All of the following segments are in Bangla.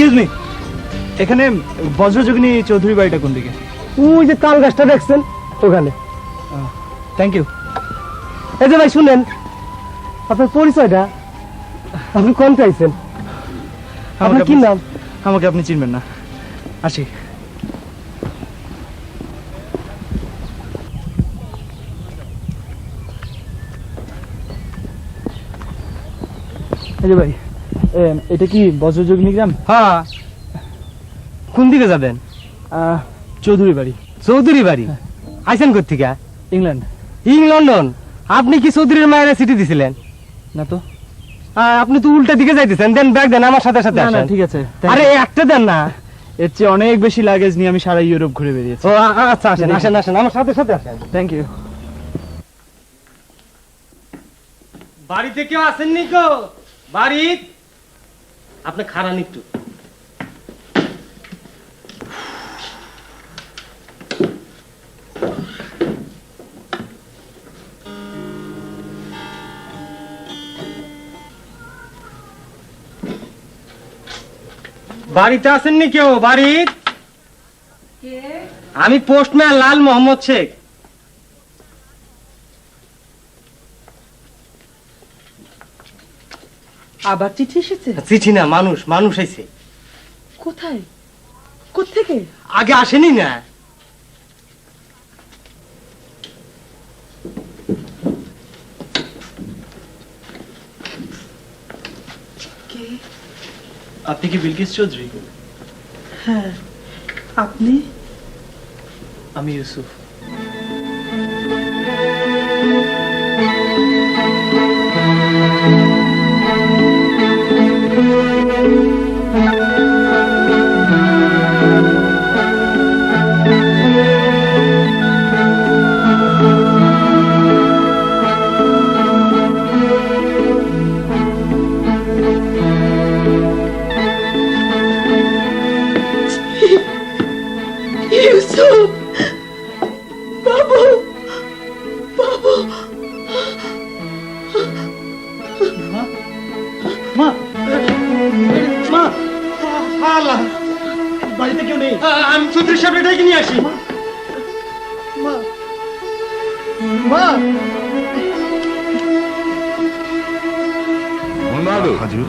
এক্সকিউজ মি, এখানে বজ্রযোগিনী চৌধুরী বাড়িটা কোন দিকে? ওই যে তাল গাছটা দেখছেন ওখানে। Thank you. এই যে ভাই শুনেন, আপনার পরিচয়টা আপনি কোন চাইছেন? আপনার কি নাম? আমাকে আপনি চিনবেন না, আসি। এই যে ভাই, এটা কি বজ্রযোগিনী গ্রাম? হ্যাঁ। কোন দিকে যাবেন? চৌধুরী বাড়ি। চৌধুরী বাড়ি? আইছেন কোথেকে? ইংল্যান্ড। লন্ডন? আপনি কি চৌধুরীর মায়ের চিঠি দিছিলেন? না তো। আপনি তো উল্টা দিকে যাইতেছেন। দেন ব্যাগ দেন, আমার সাথে সাথে আসেন। ঠিক আছে। আরে একটা দেন না। এর চেয়ে অনেক বেশি লাগেজ নিয়ে আমি সারা ইউরোপ ঘুরে বেরিয়েছি। ও আচ্ছা, আসেন আসেন আসেন, আমার সাথে সাথে আসেন। Thank you. বাড়িতে কেউ আসেননি কো? বাড়ি আপনি খারান একটু। বাড়িতে আসেননি কেউ? বাড়ি আমি পোস্টম্যান লাল মোহাম্মদ শেখ। আবার চিঠি এসেছে? চিঠি না, মানুষ মানুষ আইছে। কোথায়? কোত্থেকে? আগে আসেনি না? কে? আপনি কি বিলকিস চৌধুরী? হ্যাঁ, আপনি? আমি ইউসুফ। ইউসুফ বাবু, বাবু। মা, মা, মা, আল্লাহ, বাড়িতে কেউ নেই। আমি চৌধুরী সাহেব এটাই নিয়ে আসি। মা, মা।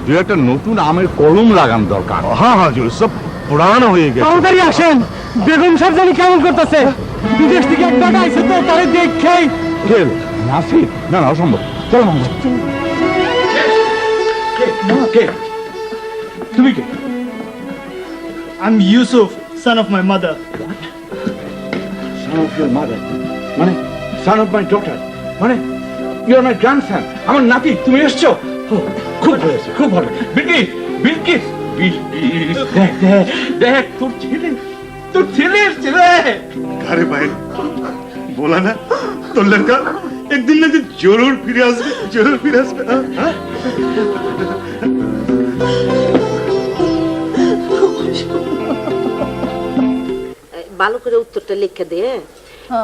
তুই একটা নতুন আমের কলম লাগান দরকার। হ্যাঁ হাজুর, সব পুরানো হয়ে গেছে। তাড়াতাড়ি আসেন, বেগম সাহেব জানি কেমন করতেছে। বিদেশ থেকে এক টাকা আইছে তো, তারে দেখেই। নাসির, না না অসম্ভব। চলো মামা। কে? তুমি কে? I'm Yusuf, son of my mother. Son of your mother, মানে son of my daughter, মানে you are my grandson, আমার নাতি। তুমি এসছো? খুব ভালো হয়েছে, খুব ভালো। বিলকিস, বিলকিস, বিলকিস, দেখ দেখ দেখ, তোর ছেলে এসছে রে। अरे भाई बोला ना तो लड़का एक दिन ना जरूर फिर आसबे, जरूर फिर आसबे। हाँ? ভালো করে উত্তরটা লিখে দে।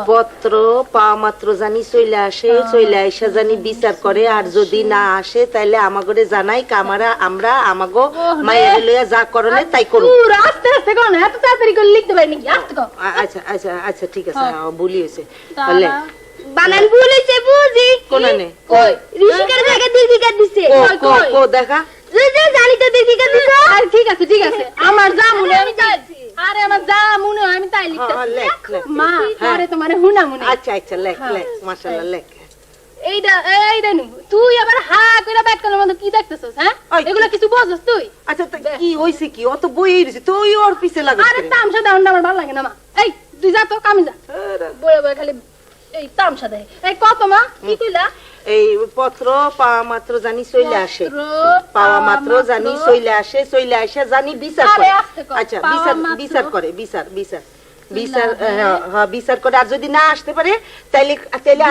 পত্র পাওয়া মাত্র জানি চলে আসে, চলে আইসা জানি বিচার করে, আর যদি না আসে তাইলে আমাগরে জানাই, আমরা আমাগো মায়ের লইয়া যা করলে তাই করব। আস্তে আস্তে কও না, এত তাড়াতাড়ি করে লিখতে পারি নাকি? আস্তে কও। আচ্ছা আচ্ছা আচ্ছা ঠিক আছে, ভুল হয়েছে। তাহলে বানান ভুল হইছে বুঝি। কোনানে কই ঋষিকের জায়গায় দীর্ঘিকার দিছে। কই কই কো দেখা জানি তো দীর্ঘিকার দিছে। আর ঠিক আছে ঠিক আছে, আমার যা মনে আমি যাচ্ছি। আরে আমার যা মনে হয় আমি তাই লিখতেছি। মা আরে তোমারে হুনা মনে। আচ্ছা আচ্ছা লেখ লেখ, মাশাআল্লাহ লেখ। এইটা নি তুই আবার হা কইরা ব্যাকটার মধ্যে কি দেখতেছস? হ্যাঁ এগুলা কিছু বুঝছস তুই? আচ্ছা কি হইছে, কি অত বই হইছে তুই ওর পিছে লাগাস? আরে তামসা দাও না, আমার ভালো লাগে না মা। এই তুই যা তো কামে যা, বয়ে বয়ে খালি এই তামসা দেয়। এই কত মা কি কইলা? এই পত্র পাওয়া মাত্র জানি চলে আসে, পাওয়া মাত্র জানি চলে আসে, চলে আসে জানি বিচার করে। আচ্ছা বিচার করে, বিচার হ্যাঁ বিচার করে, আর যদি না আসতে পারে তাইলে তাইলে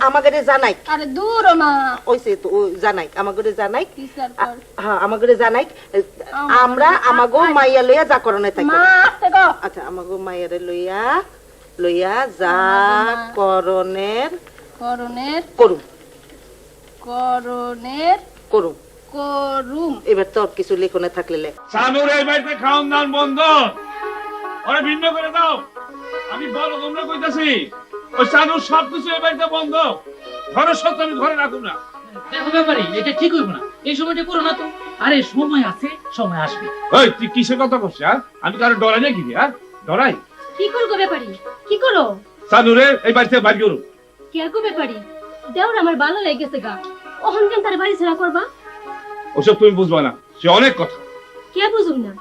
আমাগরে জানাই। আরে দূর মা, ওইছে তো জানাই, আমাগরে জানাই। বিচার কর। হ্যাঁ আমাগরে জানাই, আমরা আমাগো মাইয়া লইয়া যা করনে তাই মা আস্তে কও। আচ্ছা আমাগো মাইয়ারে লইয়া যা করনের করণের করুম করণের করুম করুম। এবার তোর কিছু লেখনে থাকলে লেখ। সানুর এই বাড়িতে খাওয়ান দাওয়ান বন্ধ, ওরা ভিন্ন করে দাও। আমি বড় তোমরা কইতাছি, ওই সানুর সবকিছু এই বাড়িতে বন্ধ। ঘরের সত্য আমি ঘরে রাখুন না। দেখো ব্যাপারী, এটা ঠিক হইব না, এই সময়টা করো না তো। আরে সময় আছে, সময় আসবে। ওই তুই কিসের কথা করছিস? আমি কারো ডরাই নাকি? ডরাই? কি করবো ব্যাপারী, কি করো? সানুরে এই বাড়িতে বাড়ি করু। কে গো ব্যাপারী, দেওর আমার ভালো লেগেছে গা, অহন কেন তার বাড়ি ছেড়া করবা? ওসব তুমি বুঝবা না, সে অনেক কথা। কে বুঝুম না?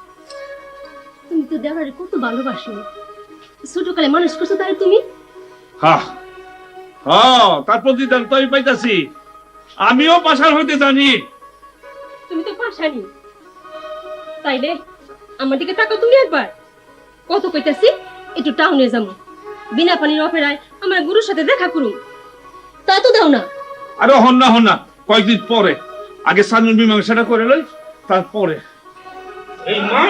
তুমি তো দেওয়ারে কত ভালোবাসো, ছোটকালে মানুষ করছো তাই তুমি। হ্যাঁ তার প্রতিদান তো আমি পাইতাছি। আমিও পাশার হইতে জানি। তুমি তো পাশানি, তাইলে আমার দিকে তাকাও তুমি একবার। কত কইতাছি একটু টাউনে যাবো, বিনা পানির অপেরায় আমার গুরুর সাথে দেখা করুম, তা তো দাও না। আরে হন না, কয়েকদিন পরে। আগে সানুর মীমাংসাটা করে লই, তারপরে। এই মা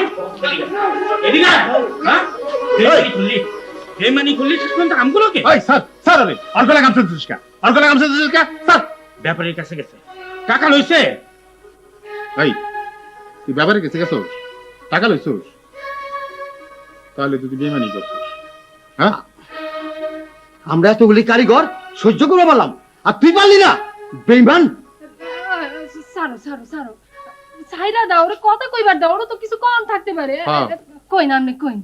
এদিকে আয়। হ্যাঁ এই খুললি, এই মানি খুললি তো আমগুলোকে। ওই স্যার আরে আর কোলা কাম করছিস কা? আর কোলা কাম করছিস কা? স্যার ব্যাপারীর কাছে গেছে, টাকা লইছে। এই তুই ব্যাপারে গেছে গেছস? টাকা লইছস? তাহলে তুই বেমানি করছিস। হ্যাঁ আমরা এতগুলি কারিগর সহ্য করে বললাম, আর তুই পারলি না? বেঈমান! সারো সারো সারো, সাইরা দাও, ওরে কথা কইবার দাও, ওরে তো কিছু কম থাকতে পারে। হ্যাঁ। কই না আপনি কই,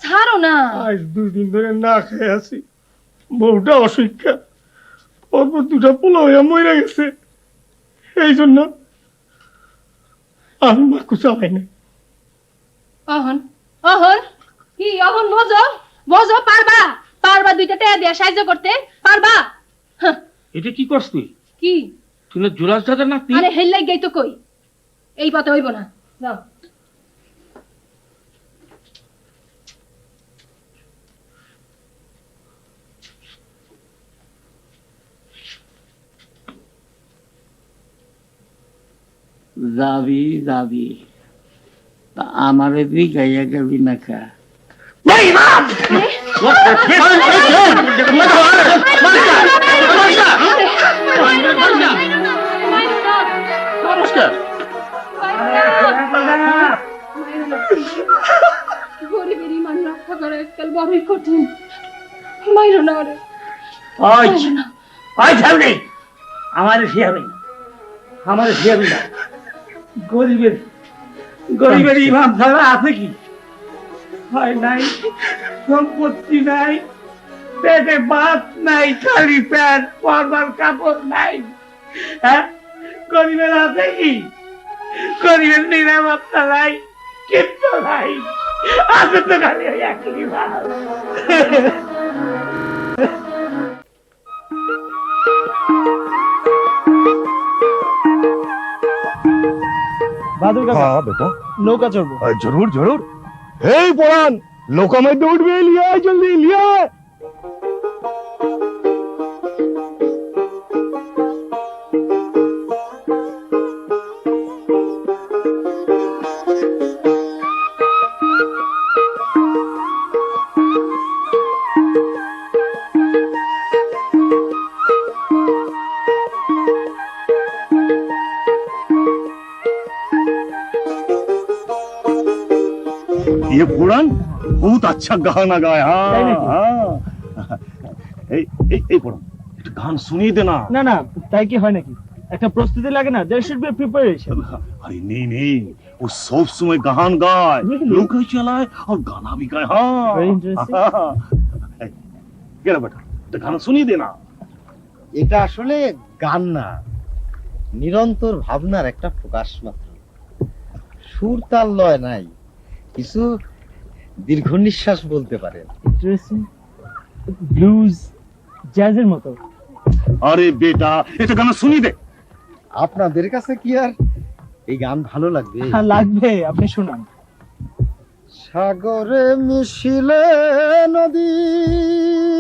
সারো না। আজ 2 দিন ধরে না খেয়ে আছি, বউটা অসুখ্যা, অল্প 2টা পোলা হইয়া মরে গেছে। এই জন্য আমি মাকু চালাই না। অহন অহন কি অহন বোঝো, বোঝো পারবা, পারবা 2টা টাকা দিয়া সাহায্য করতে পারবা? হ্যাঁ, এটা কি করছ তুই? কি? তুই না জুলাস দাদার নাতি? আরে হেল্লাই গাই তো কই, এই পথে হইব না, যাও। যাবি আমারে তুই গাইয়া গাবি না খা। গরিবের ইমান রক্ষা করা আজকাল বড়ই কঠিন। মাইরো না ওরে, ওই মাইরো না। ওই ছাউনি, আমারে শিয়াবি না, আমারে শিয়াবি না। গরিবের ইমান ছাড়া আছে কি? হয় নাই, সম্পত্তি নাই, পেটে ভাত নাই, খালি প্যান্ট, পরবার কাপড় নাই। হ্যাঁ, গরিবের আছে কি? গরিবের নিরাপত্তা নাই, কিচ্ছু নাই, আছে তো খালি ওই একই ভাত। বাদুর কাকা, हाँ बेटा নৌকা চড়বো। जरूर जरूर। हे पुरान लोका में दौड़ में लिया जल्दी लिया। ये पुरान बहुत अच्छा गाना गाया। हाँ এই পুরান একটু গান শুনিয়ে দে না। না না, তাই কি হয় নাকি? একটা প্রস্তুতি লাগে না? There should be preparation. अरे नहीं नहीं, वो सब समय गान गाए, लोग चलाए और गाना भी गाए। हाँ Very interesting. गया बेटा, तो गाना सुनिए देना। এটা আসলে গান না, নিরন্তর ভাবনার একটা প্রকাশ মাত্র। সুর তাল লয় নাই, কিছু দীর্ঘ নিঃশ্বাস বলতে পারেন। ইন্টারেস্টিং, ব্লুজ, জ্যাজের মতো। अरे बेटा ये तो गाना सुनिए दे। আপনাদের কাছে কি আর এই গান ভালো লাগবে? হ্যাঁ লাগবে, আপনি শুনান। সাগরে মিশিলে নদীর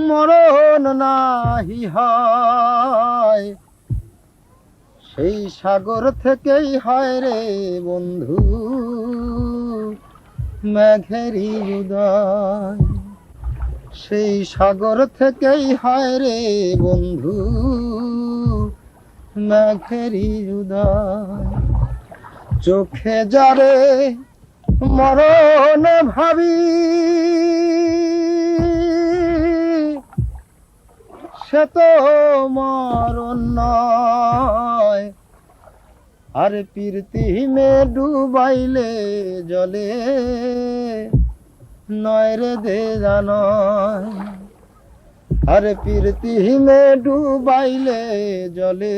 মরণ নাহি হয়, সেই সাগর থেকেই হয় রে বন্ধু মেঘেরি উদয়, সেই সাগর থেকেই হয় রে বন্ধু মেঘেরি উদয় চোখে যারে মরণ ভাবি সে তো মরণ নয় আর প্রীতি মে ডুবাইলে জলে নয় রে দে জানয় আর প্রীতি মে ডুবাইলে জলে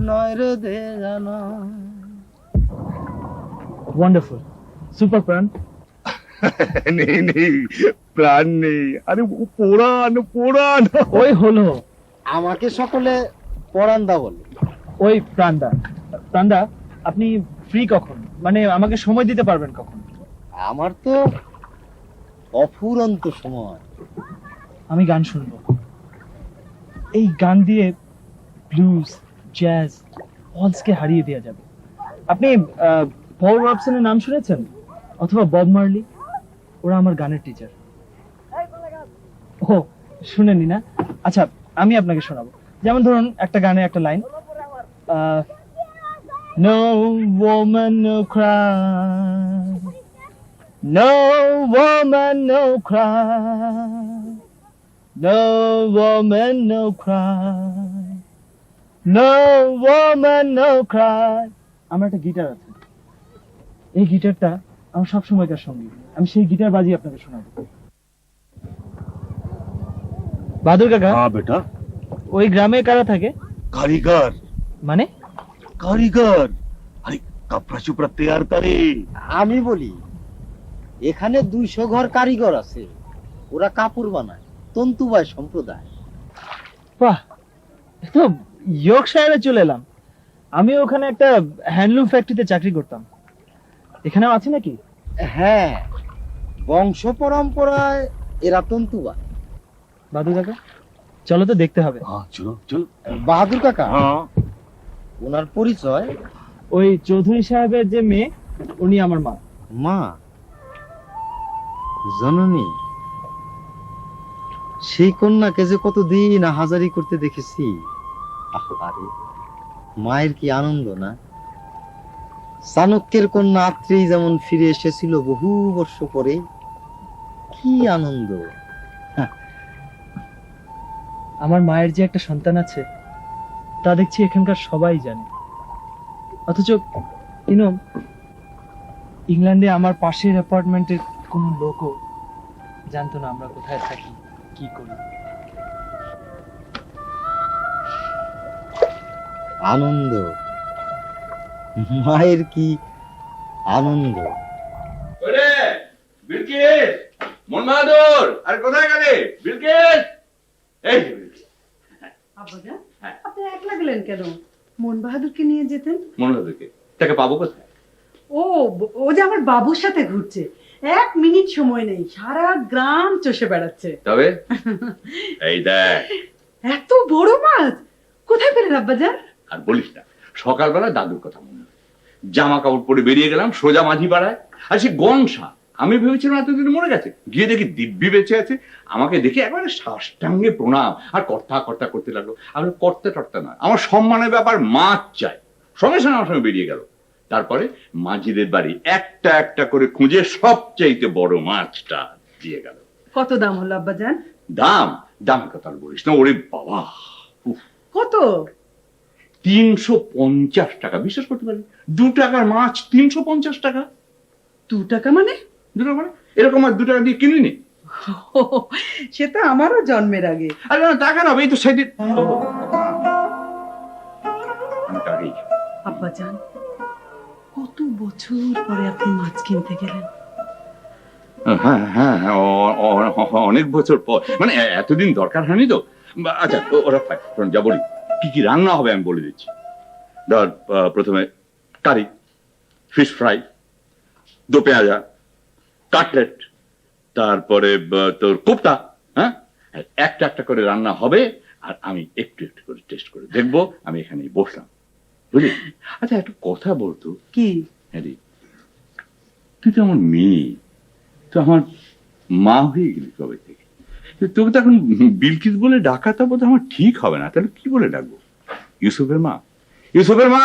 নয় রে দে জানয়। ওয়ান্ডারফুল, সুপার প্রাণ। নেই নেই, প্রাণ নেই। আরে ও পোড়ান পোড়ান। ওই হলো আমাকে সকলে পরান্দা বলে। ওই প্রাণদা। প্রাণদা, আপনি ফ্রি কখন, মানে আমাকে সময় দিতে পারবেন কখন? আমার তো অফুরন্ত সময়। আমি গান শুনবো। এই গান দিয়ে ব্লুজ, জ্যাজ, অলসকে হারিয়ে দেওয়া যাবে। আপনি পল রবসনের নাম শুনেছেন? অথবা বব মার্লি? ওরা আমার গানের টিচার। ও শুনেনি না? আচ্ছা, আমি আপনাকে শোনাবো। যেমন ধরুন, একটা গানে একটা line, No woman no cry, no woman no cry, no woman no cry, no woman no cry. আমার একটা গিটার আছে, এই গিটারটা আমার সব সময়কার সঙ্গী। আমি সেই গিটার বাজিয়ে আপনাকে শোনাবো। বাদুর কাকা, হ্যাঁ বেটা। ওই গ্রামে কারা থাকে? কারিগর। মানে? কারিগর, আরে কাপড়া চুপড়া তৈয়ার করে। আমি বলি, এখানে 200 ঘর কারিগর আছে, ওরা কাপড় বানায়, তন্তুবায় সম্প্রদায়। বাহ, তো ইয়র্কশায়ারে চলে এলাম। আমি ওখানে একটা হ্যান্ডলুম ফ্যাক্টরিতে চাকরি করতাম। এখানেও আছে নাকি? হ্যাঁ, বংশ পরম্পরায় এরা তন্তুবায়। বাদু কাকা, চলো তো, দেখতে হবে। হ্যাঁ চলো চলো। বাহাদুর কাকা, হ্যাঁ, ওনার পরিচয়? ওই চৌধুরী সাহেবের যে মেয়ে, উনি আমার মা। মা? জননী? সেই কন্যাকে যে কতদিন হাজারি করতে দেখেছি। আরে মায়ের কি আনন্দ না! চাণক্যের কন্যা আত্রেই যেমন ফিরে এসেছিল বহু বর্ষ পরে, কি আনন্দ! আমার মায়ের যে একটা সন্তান আছে, তা দেখছি এখানকার সবাই জানে। অথচ ইংল্যান্ডে আমার পাশের অ্যাপার্টমেন্টের কোনো লোকও জানতো না আমরা কোথায় থাকি, কি করি। আনন্দ, মায়ের কি আনন্দ! ওরে বিলকিস, মন বাহাদুর, আর কোথায় গেলে বিলকিস? এই যে বিলকিস। আব্বাজান, আপনি একলা গেলেন কেন? মন বাহাদুরকে নিয়ে যেতেন। মন বাহাদুরকে তাকে পাবো কোথায়? ও, ও যে আমার বাবুর সাথে ঘুরছে, 1 মিনিট সময় নেই, সারা গ্রাম চষে বেড়াচ্ছে। তবে এই দেখ, এত বড় মাছ কোথায় পেলেন আব্বাজান? আর বলিস না, সকালবেলা দাদুর কথা মনে হলো। জামা কাপড় পরে বেরিয়ে গেলাম সোজা মাঝি পাড়ায়, আর সে গনসা। আমি ভেবেছিলাম এতদিন মরে গেছে, গিয়ে দেখি দিব্যি বেঁচে আছে। আমাকে দেখে একবারে সাষ্টাঙ্গে প্রণাম আর কর্তা কর্তা করতে লাগলো। আমি কর্তা টর্তা না, আমার সম্মানের ব্যাপার, মাছ চাই। সঙ্গে সঙ্গে আমার সঙ্গে বেরিয়ে গেল। তারপরে মাঝিদের বাড়ি একটা একটা করে খুঁজে সবচাইতে বড় মাছটা দিয়ে গেল। কত দাম হলো আব্বাজান? দাম দামের কথা আর বলিস না, ওরে বাবা, কত? 350 টাকা। বিশ্বাস করতে পারি, 2 টাকার মাছ 350 টাকা। 2 টাকা মানে? 2 টাকা মানে এরকম আর 2 টাকা দিয়ে কিনিনি। ও, সে তো আমারও জন্মের আগে। আরে না, টাকা না, এই তো সেদিন টাকাই। আব্বাজান, কত বছর পরে আপনি মাছ কিনতে গেলেন? হ্যাঁ হ্যাঁ হ্যাঁ, অনেক বছর পর, মানে এতদিন দরকার হয়নি তো। আচ্ছা ওরা যা বলি, কি কি রান্না হবে আমি বলে দিচ্ছি। ধর, প্রথমে কারি, ফিশ ফ্রাই, দো পেঁয়াজা, কাটলেট, তারপরে তোর কোপ্তা। হ্যাঁ, একটা একটা করে রান্না হবে, আর আমি একটু একটু করে টেস্ট করে দেখবো। আমি এখানে বসলাম, বুঝলি? আচ্ছা, একটা কথা বলতো। কি? হ্যাঁ রে, তুই তো আমার মেয়ে, তো আমার মা হয়ে গেলি কবে থেকে? তোকে তো এখন বিলকিস বলে ডাকাটা বোধ আমার ঠিক হবে না। তাহলে কি বলে ডাকবো? ইউসুফের মা? ইউসুফের মা?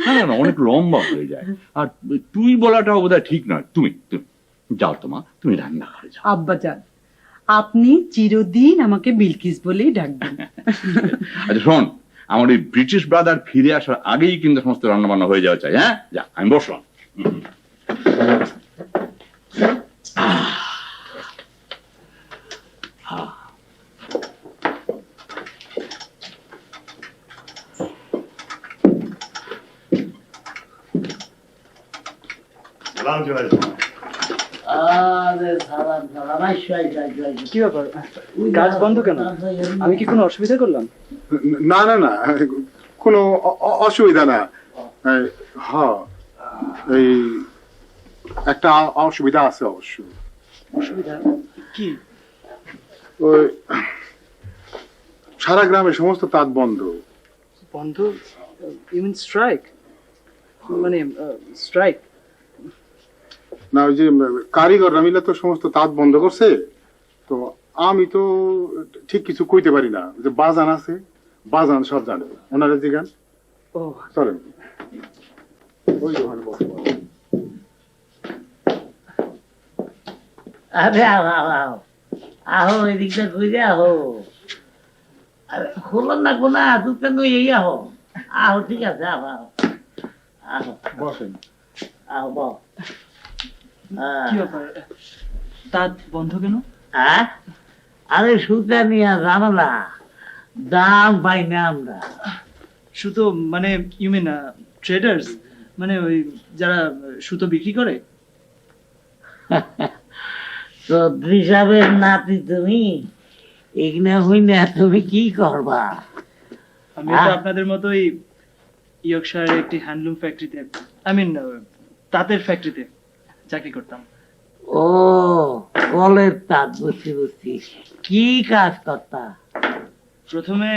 না না না, অনেক লম্বা হয়ে যায়। আর তুই বলাটাও বোধহয় ঠিক নয়। তুমি তুমি যাও তো মা, তুমি রান্নাঘরে যাও। আব্বাজান, আপনি চিরদিন আমাকে বিলকিস বলেই ডাকবেন। আচ্ছা শোন, আমার এই ব্রিটিশ ব্রাদার ফিরে আসার আগেই কিন্তু সমস্ত রান্না বান্না হয়ে যাওয়া চাই। হ্যাঁ, যা, আমি বসলাম। সালাম চলে আসবে। আরে সালাম সালাম, কি ব্যাপার, কাজ বন্ধ কেন? আমি কি কোনো অসুবিধা করলাম? না না না, কোনো অসুবিধা না। হ্যাঁ, এই একটা অসুবিধা আছে অবশ্য। অসুবিধা কি? ওই সারা গ্রামের সমস্ত তাঁত বন্ধ। বন্ধ? You mean strike? মানে স্ট্রাইক? না, ওই যে কারিগররা মিলে তো সমস্ত তাঁত বন্ধ করছে। তো আমি তো ঠিক কিছু কইতে পারি না। যে বাজান আছে, বাজান সব জানে, ওনারা যে গান। ও চলেন ওই ওখানে বসবো। আরে আহ আহো, এদিকটা ঘুরে আহো। খোলন না কোনা, দুধ এই আহো। আহো, ঠিক আছে, আহো আহো আহো বসেন। আহো বল। কি ব্যাপার, তাঁত বন্ধ কেন? আরে সুতা নিয়ে জানো না, দাম পাই না আমরা। সুতো মানে ইউ মিন ট্রেডার্স, মানে ওই যারা সুতো বিক্রি করে? তো হিসাবের নাতি তুমি, এখানে হই না, তুমি কি করবা? আমি তো আপনাদের মতোই ইয়র্কশায়ারের একটি হ্যান্ডলুম ফ্যাক্টরিতে, আই মিন তাঁতের ফ্যাক্টরিতে চাকরি করতাম। ও, কলের তাঁত, বুঝছি বুঝছি। কি কাজ করতা? প্রথমে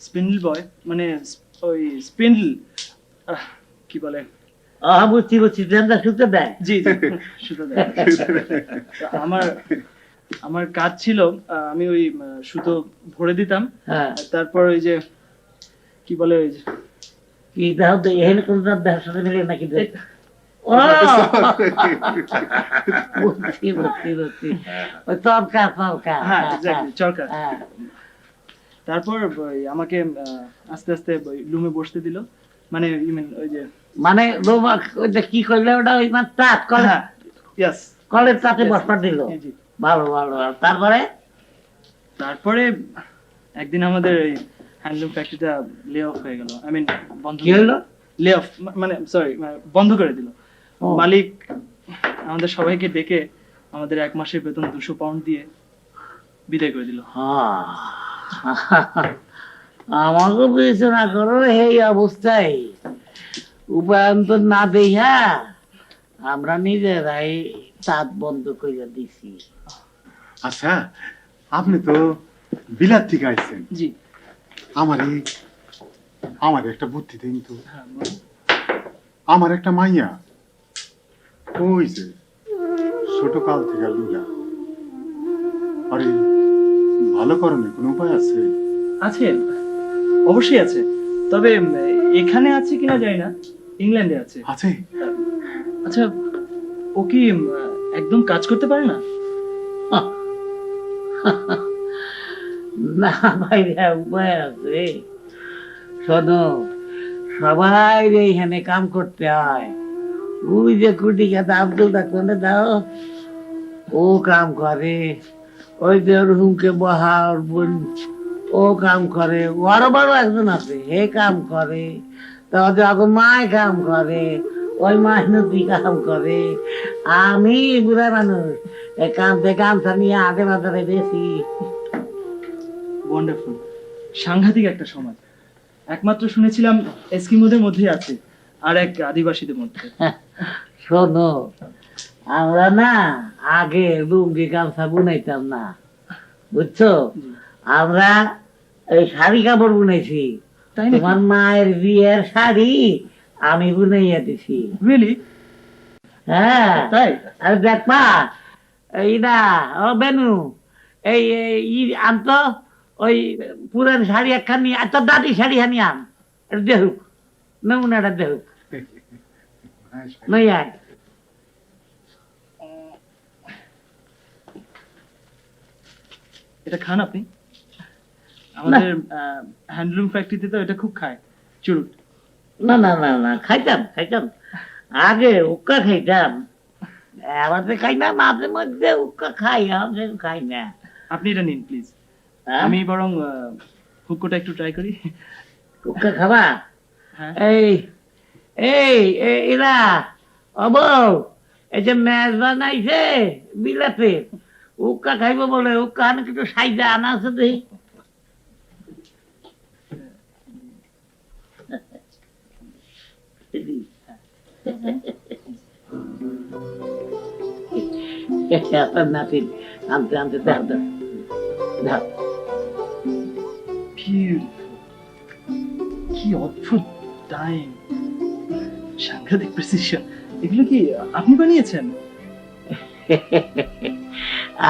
স্পিন্ডল বয়, মানে ওই স্পিন্ডল কি বলে? বুঝছি বুঝছি, ট্রেনটা সুতো দেয়। জি জি, সুতো দেয়। আমার কাজ ছিল, আমি ওই সুতো ভরে দিতাম, হ্যাঁ, তারপর ওই যে কি বলে, ওই যে কি দাও তো, এখানে কোন ব্যবসাতে মিলে নাকি? ও, বুঝছি বুঝছি বুঝছি, ওই তরকার তরকার। হ্যাঁ এক্স্যাক্টলি, চরকা। হ্যাঁ, তারপর ওই আমাকে আস্তে আস্তে ওই লুমে বসতে দিল, মানে ইউ মিন ওই যে, মানে ওইটা কি করলে, ওটা ওই তাঁত কলে, হ্যাঁ ইয়েস, কলের তাঁতে বসবার দিল। জি। ভালো ভালো ভালো। তারপরে তারপরে একদিন আমাদের এই হ্যান্ডলুম ফ্যাক্টরিটা লে অফ হয়ে গেল, আই মিন বন্ধ। কি হলো? লে অফ মানে সরি, বন্ধ করে দিল। ও। মালিক আমাদের সবাইকে ডেকে আমাদের 1 মাসের বেতন 200 পাউন্ড দিয়ে বিদায় করে দিল। আমাকে বিবেচনা করো এই অবস্থায়, উপায়ন্তর না দেখা আমরা নিজেরাই তাঁত বন্ধ করে দিছি। আচ্ছা, আপনি তো বিলাত থেকে আইছেন। জি আমার একটা বুদ্ধি দিন তো। হ্যাঁ, বলুন। আমার একটা মাইয়া, ওই যে ছোট কাল থেকে লুলা, আরে ভালো করণে কোনো উপায় আছে? আছে, অবশ্যই আছে, তবে এখানে আছে কিনা জানি না, ইংল্যান্ডে আছে। আছে? আচ্ছা, ও কি একদম কাজ করতে পারে না? না ভাই, উপায় আছে। শোনো, সবাই এখানে কাম করতে হয়। ওই যে কুটি খাতে আব্দুল ডাক্তার দাও, ও কাম করে। ওই যে রুমকে বহার বোন, ও কাম করে। আরো বড় একজন আছে, হে কাম করে। তাহলে এখন মায় কাম করে, ওই মায় নদী কাম করে। আমি বুড়া মানুষ, কাম থেকে কামটা নিয়ে আগে বাজারে বেশি। ওয়ান্ডারফুল, সাংঘাতিক একটা সমাজ। একমাত্র শুনেছিলাম এস্কিমোদের মধ্যেই আছে, আর এক আদিবাসীদের মধ্যে। শোনো, আমরা না আগে লুঙ্গি গামছা বুনাইতাম না, বুঝছো? আমরা এই শাড়ি কাপড় বুনাইছি। তাই নাকি? তোমার মায়ের বিয়ের শাড়ি আমি বুনাইয়া দিছি। রিয়েলি? হ্যাঁ, তাই? আরে দেখবা, এই না, ও বেনু, এই আনতো ওই পুরান শাড়ি একখান নিয়ে আর তোর দাদি শাড়ি হানি আন এটা দেখুক নমুনাটা দেখুক নই আয় এটা খান আপনি? আমাদের হ্যান্ডলুম ফ্যাক্টরিতে তো এটা খুব খায়, চুরুট। না না না না খাইতাম খাইতাম আগে উক্কা খাইতাম আমাদের খাই না মাঝে মধ্যে উক্কা খাই আমাদের খাই না আপনি এটা নিন প্লিজ। হ্যাঁ? আমি বরং হুক্কোটা একটু ট্রাই করি। উক্কা খাবা হ্যাঁ। এই এই এরা অবৌ এই যে ম্যাচ বানাইছে বিলাতে উক্কা খাইবো বলে উক্কা আনে কিছু সাইডে আনা আছে দেখি আপনার নাতি আনতে আনতে দেখ দেখ দেখ কি অদ্ভুত টাইম, সাংঘাতিক প্রেসিশন। এগুলো কি আপনি বানিয়েছেন?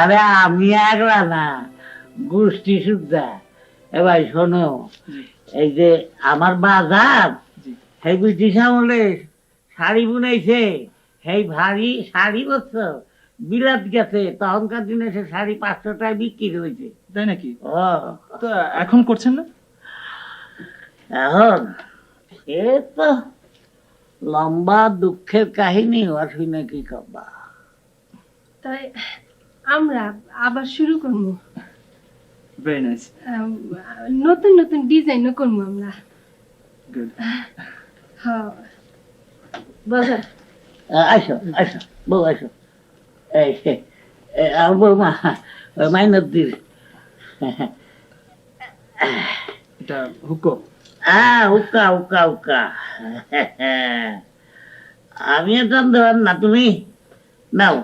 আরে আমি একলা না গোষ্ঠী শুদ্ধা। এবার শোনো এই যে আমার বাজার জি। সেই ব্রিটিশ আমলে শাড়ি বুনাইছে সেই ভারী শাড়ি বলছো বিলাত গেছে তখনকার দিনে সে শাড়ি 500 টাকায় বিক্রি হয়েছে। তাই নাকি? ও তো এখন করছেন না? এখন এ তো লম্বা দুঃখের কাহিনী অসুবিধা কি করবা। তাই আমরা আবার শুরু করবো, ভেরি নাইস, নতুন নতুন ডিজাইনও করবো আমরা। গুড। হ্যাঁ বাজার আসো আসো বউ আসো এই আমার বৌমা মাইনদ্দির এটা হুক্কো। উকা উকা উকা আমি টান দেওয়ার না তুমি নাও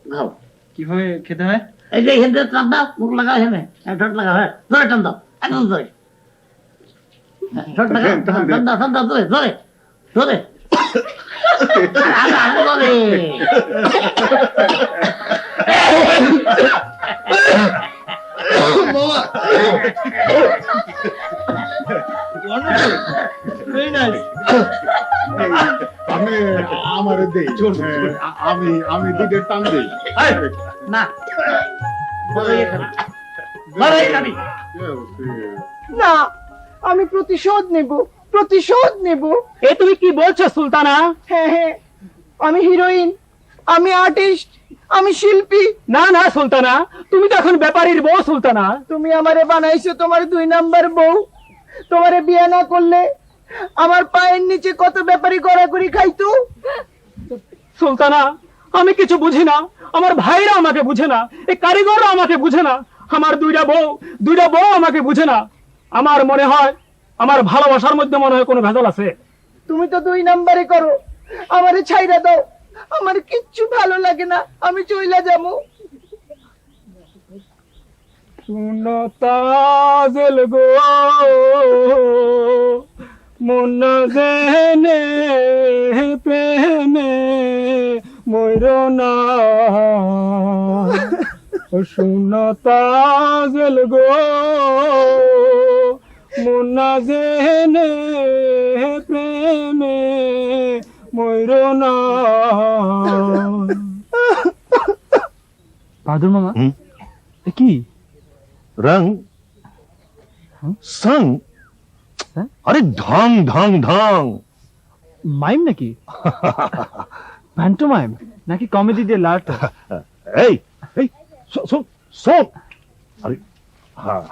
খাও কিভাবে খেতে হয়? এই যে এখান থেকে টান দাও মুখ লাগাও এখানে ঠোঁট লাগাও হ্যাঁ ধরে টান দাও একদম ধরে ঠোঁট লাগাও টান দাও ধরে ধরে ধরে ভেরি নাইস। আমি আমার দেই আমি আমি দুধে টান দেই না ধরে এখানে ধরে এখানে না আমি প্রতিশোধ নেব, প্রতিশোধ নেব। এ তুমি কি বলছো সুলতানা? হ্যাঁ হ্যাঁ আমি হিরোইন, আমি আর্টিস্ট, আমি শিল্পী। না না সুলতানা, তুমি তো এখন ব্যাপারীর বউ সুলতানা। তুমি আমারে বানাইছো তোমার 2 নাম্বার বউ। তোমারে বিয়ে না করলে আমার পায়ের নিচে কত ব্যাপারী গড়াগড়ি খাইতো। সুলতানা আমি কিছু বুঝি না, আমার ভাইরা আমাকে বুঝে না, এই কারিগররা আমাকে বুঝে না, আমার দুইটা বউ আমাকে বুঝে না। আমার মনে হয় আমার ভালোবাসার মধ্যে মনে হয় কোনো ভেজাল আছে। তুমি তো 2 নাম্বারে করো, আমারে ছাইরা দাও, আমার কিচ্ছু ভালো লাগে না, আমি চইলা যাবো। শুনো তাজেল গো মন জেনে প্রেমে ময়ূর না, শুনো তাজেল গো মন জেনে প্রেমে ময়ূর না। বাদুর মামা কি रंग संग अरे ढंग ढंग ढंग মাইম নাকি? প্যান্টোমাইম নাকি কমেডি দিয়ে লাট? এই এই শোন শোন আরে হ্যাঁ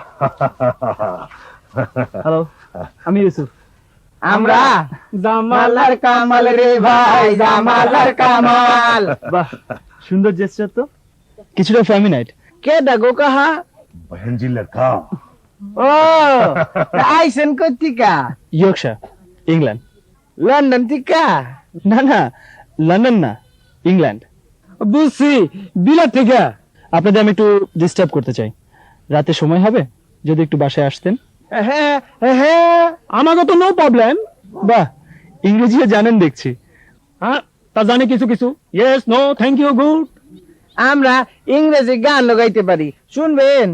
হ্যালো আমি ইউসুফ। আমরা জামাল মালার কামাল রে ভাই, জামালার কামাল। বাহ সুন্দর জেস্টার তো, কিছুটা ফেমিনাইট। কে ডাগো কাহা? बहन जी लड़का ও আইসেন কতিকা? Yorkshire England. লন্ডন থেকে? না না লন্ডন না, ইংল্যান্ড। বুঝছি, বিলাত থেকে। আপনাদের আমি একটু ডিস্টার্ব করতে চাই, রাতে সময় হবে যদি একটু বাসায় আসতেন। হ্যাঁ হ্যাঁ আমাকে তো নো প্রবলেম। বাহ ইংরেজিও জানেন দেখছি। হ্যাঁ তা জানি কিছু কিছু। Yes no thank you good. আমরা ইংরেজি গান লাগাইতে পারি, শুনবেন?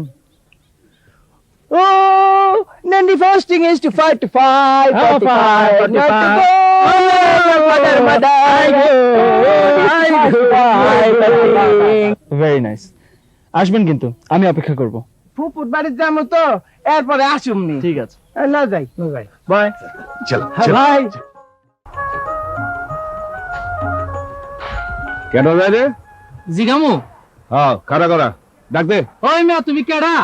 Oh, then the first thing is to fight, 45, not to go. Very nice. আসবেন কিন্তু, আমি অপেক্ষা করব। ফুপুর বাড়ির যাবো তো, এরপরে আসুমনি। ঠিক আছে, না যাই বাই। চল হ্যাঁ ভাই। কেন যায় রে? জিগামু, হ্যাঁ, কারা কারা ডাক দে। ওই মিয়া তুমি কেডা?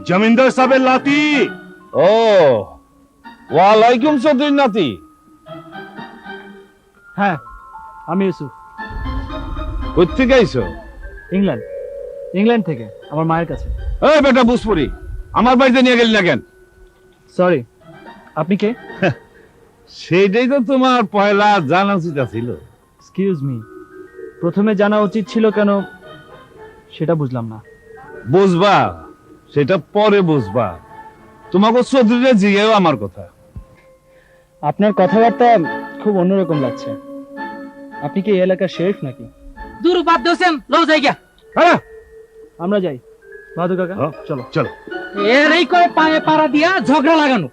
জমিনদার সাহেবের লাতি। ও, ওয়ালাইকুম চৌধুরীর নাতি। হ্যাঁ, আমি ইউসুফ। কোথেকে আইছো? ইংল্যান্ড থেকে, আমার মায়ের কাছে। এই বেটা বুসপুরি, আমার বাড়িতে নিয়ে গেলি না কেন? সরি, আপনি কে? সেইটাই তো তোমার পয়লা জানা উচিত ছিল। এক্সকিউজ মি, প্রথমে জানা উচিত ছিল কেন সেটা বুঝলাম না। বুঝবা, সেটা পরে বুঝবা। তোমাকে চৌধুরীরা জিগেও আমার কথা। আপনার কথাবার্তা খুব অন্যরকম লাগছে। আপনি কি এই এলাকার শেরিফ নাকি? দূর বাদ দেছেন, লও জায়গা। হ্যাঁ, আমরা যাই। বাদু কাকা, চলো চলো। এর এই করে পায়ে পাড়া দিয়া ঝগড়া লাগানো।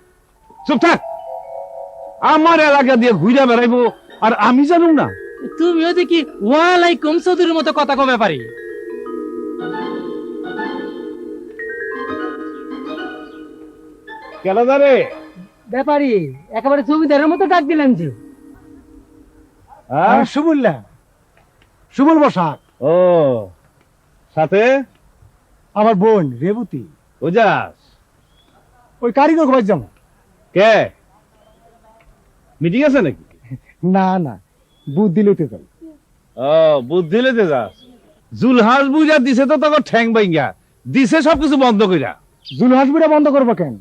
চুপ থাক। আমার এলাকা দিয়ে ঘুরে বেড়াইবো আর আমি জানুম না? তুমিও দেখি ওয়ালাইকুম চৌধুরীর মতো কথা কবে পারি। কেন জানে? ব্যাপারি একেবারে জমিদারের মতো ডাক দিলেন জি। হ্যাঁ, সুবল বসাক, ও সাথে আমার বোন রেবতী, বুঝাস? ওই কারিগর ঘর যাবো। কে মিটিং আছে নাকি? না না, বুদ্ধি লইতে যাই। ও, বুদ্ধি লেতে যাস? জুলহাস বুঝা দিছে তো তোকে ঠ্যাং বাইঙ্গা দিছে সবকিছু বন্ধ কইরা। জুলহাস বুড়া বন্ধ করবো কেন?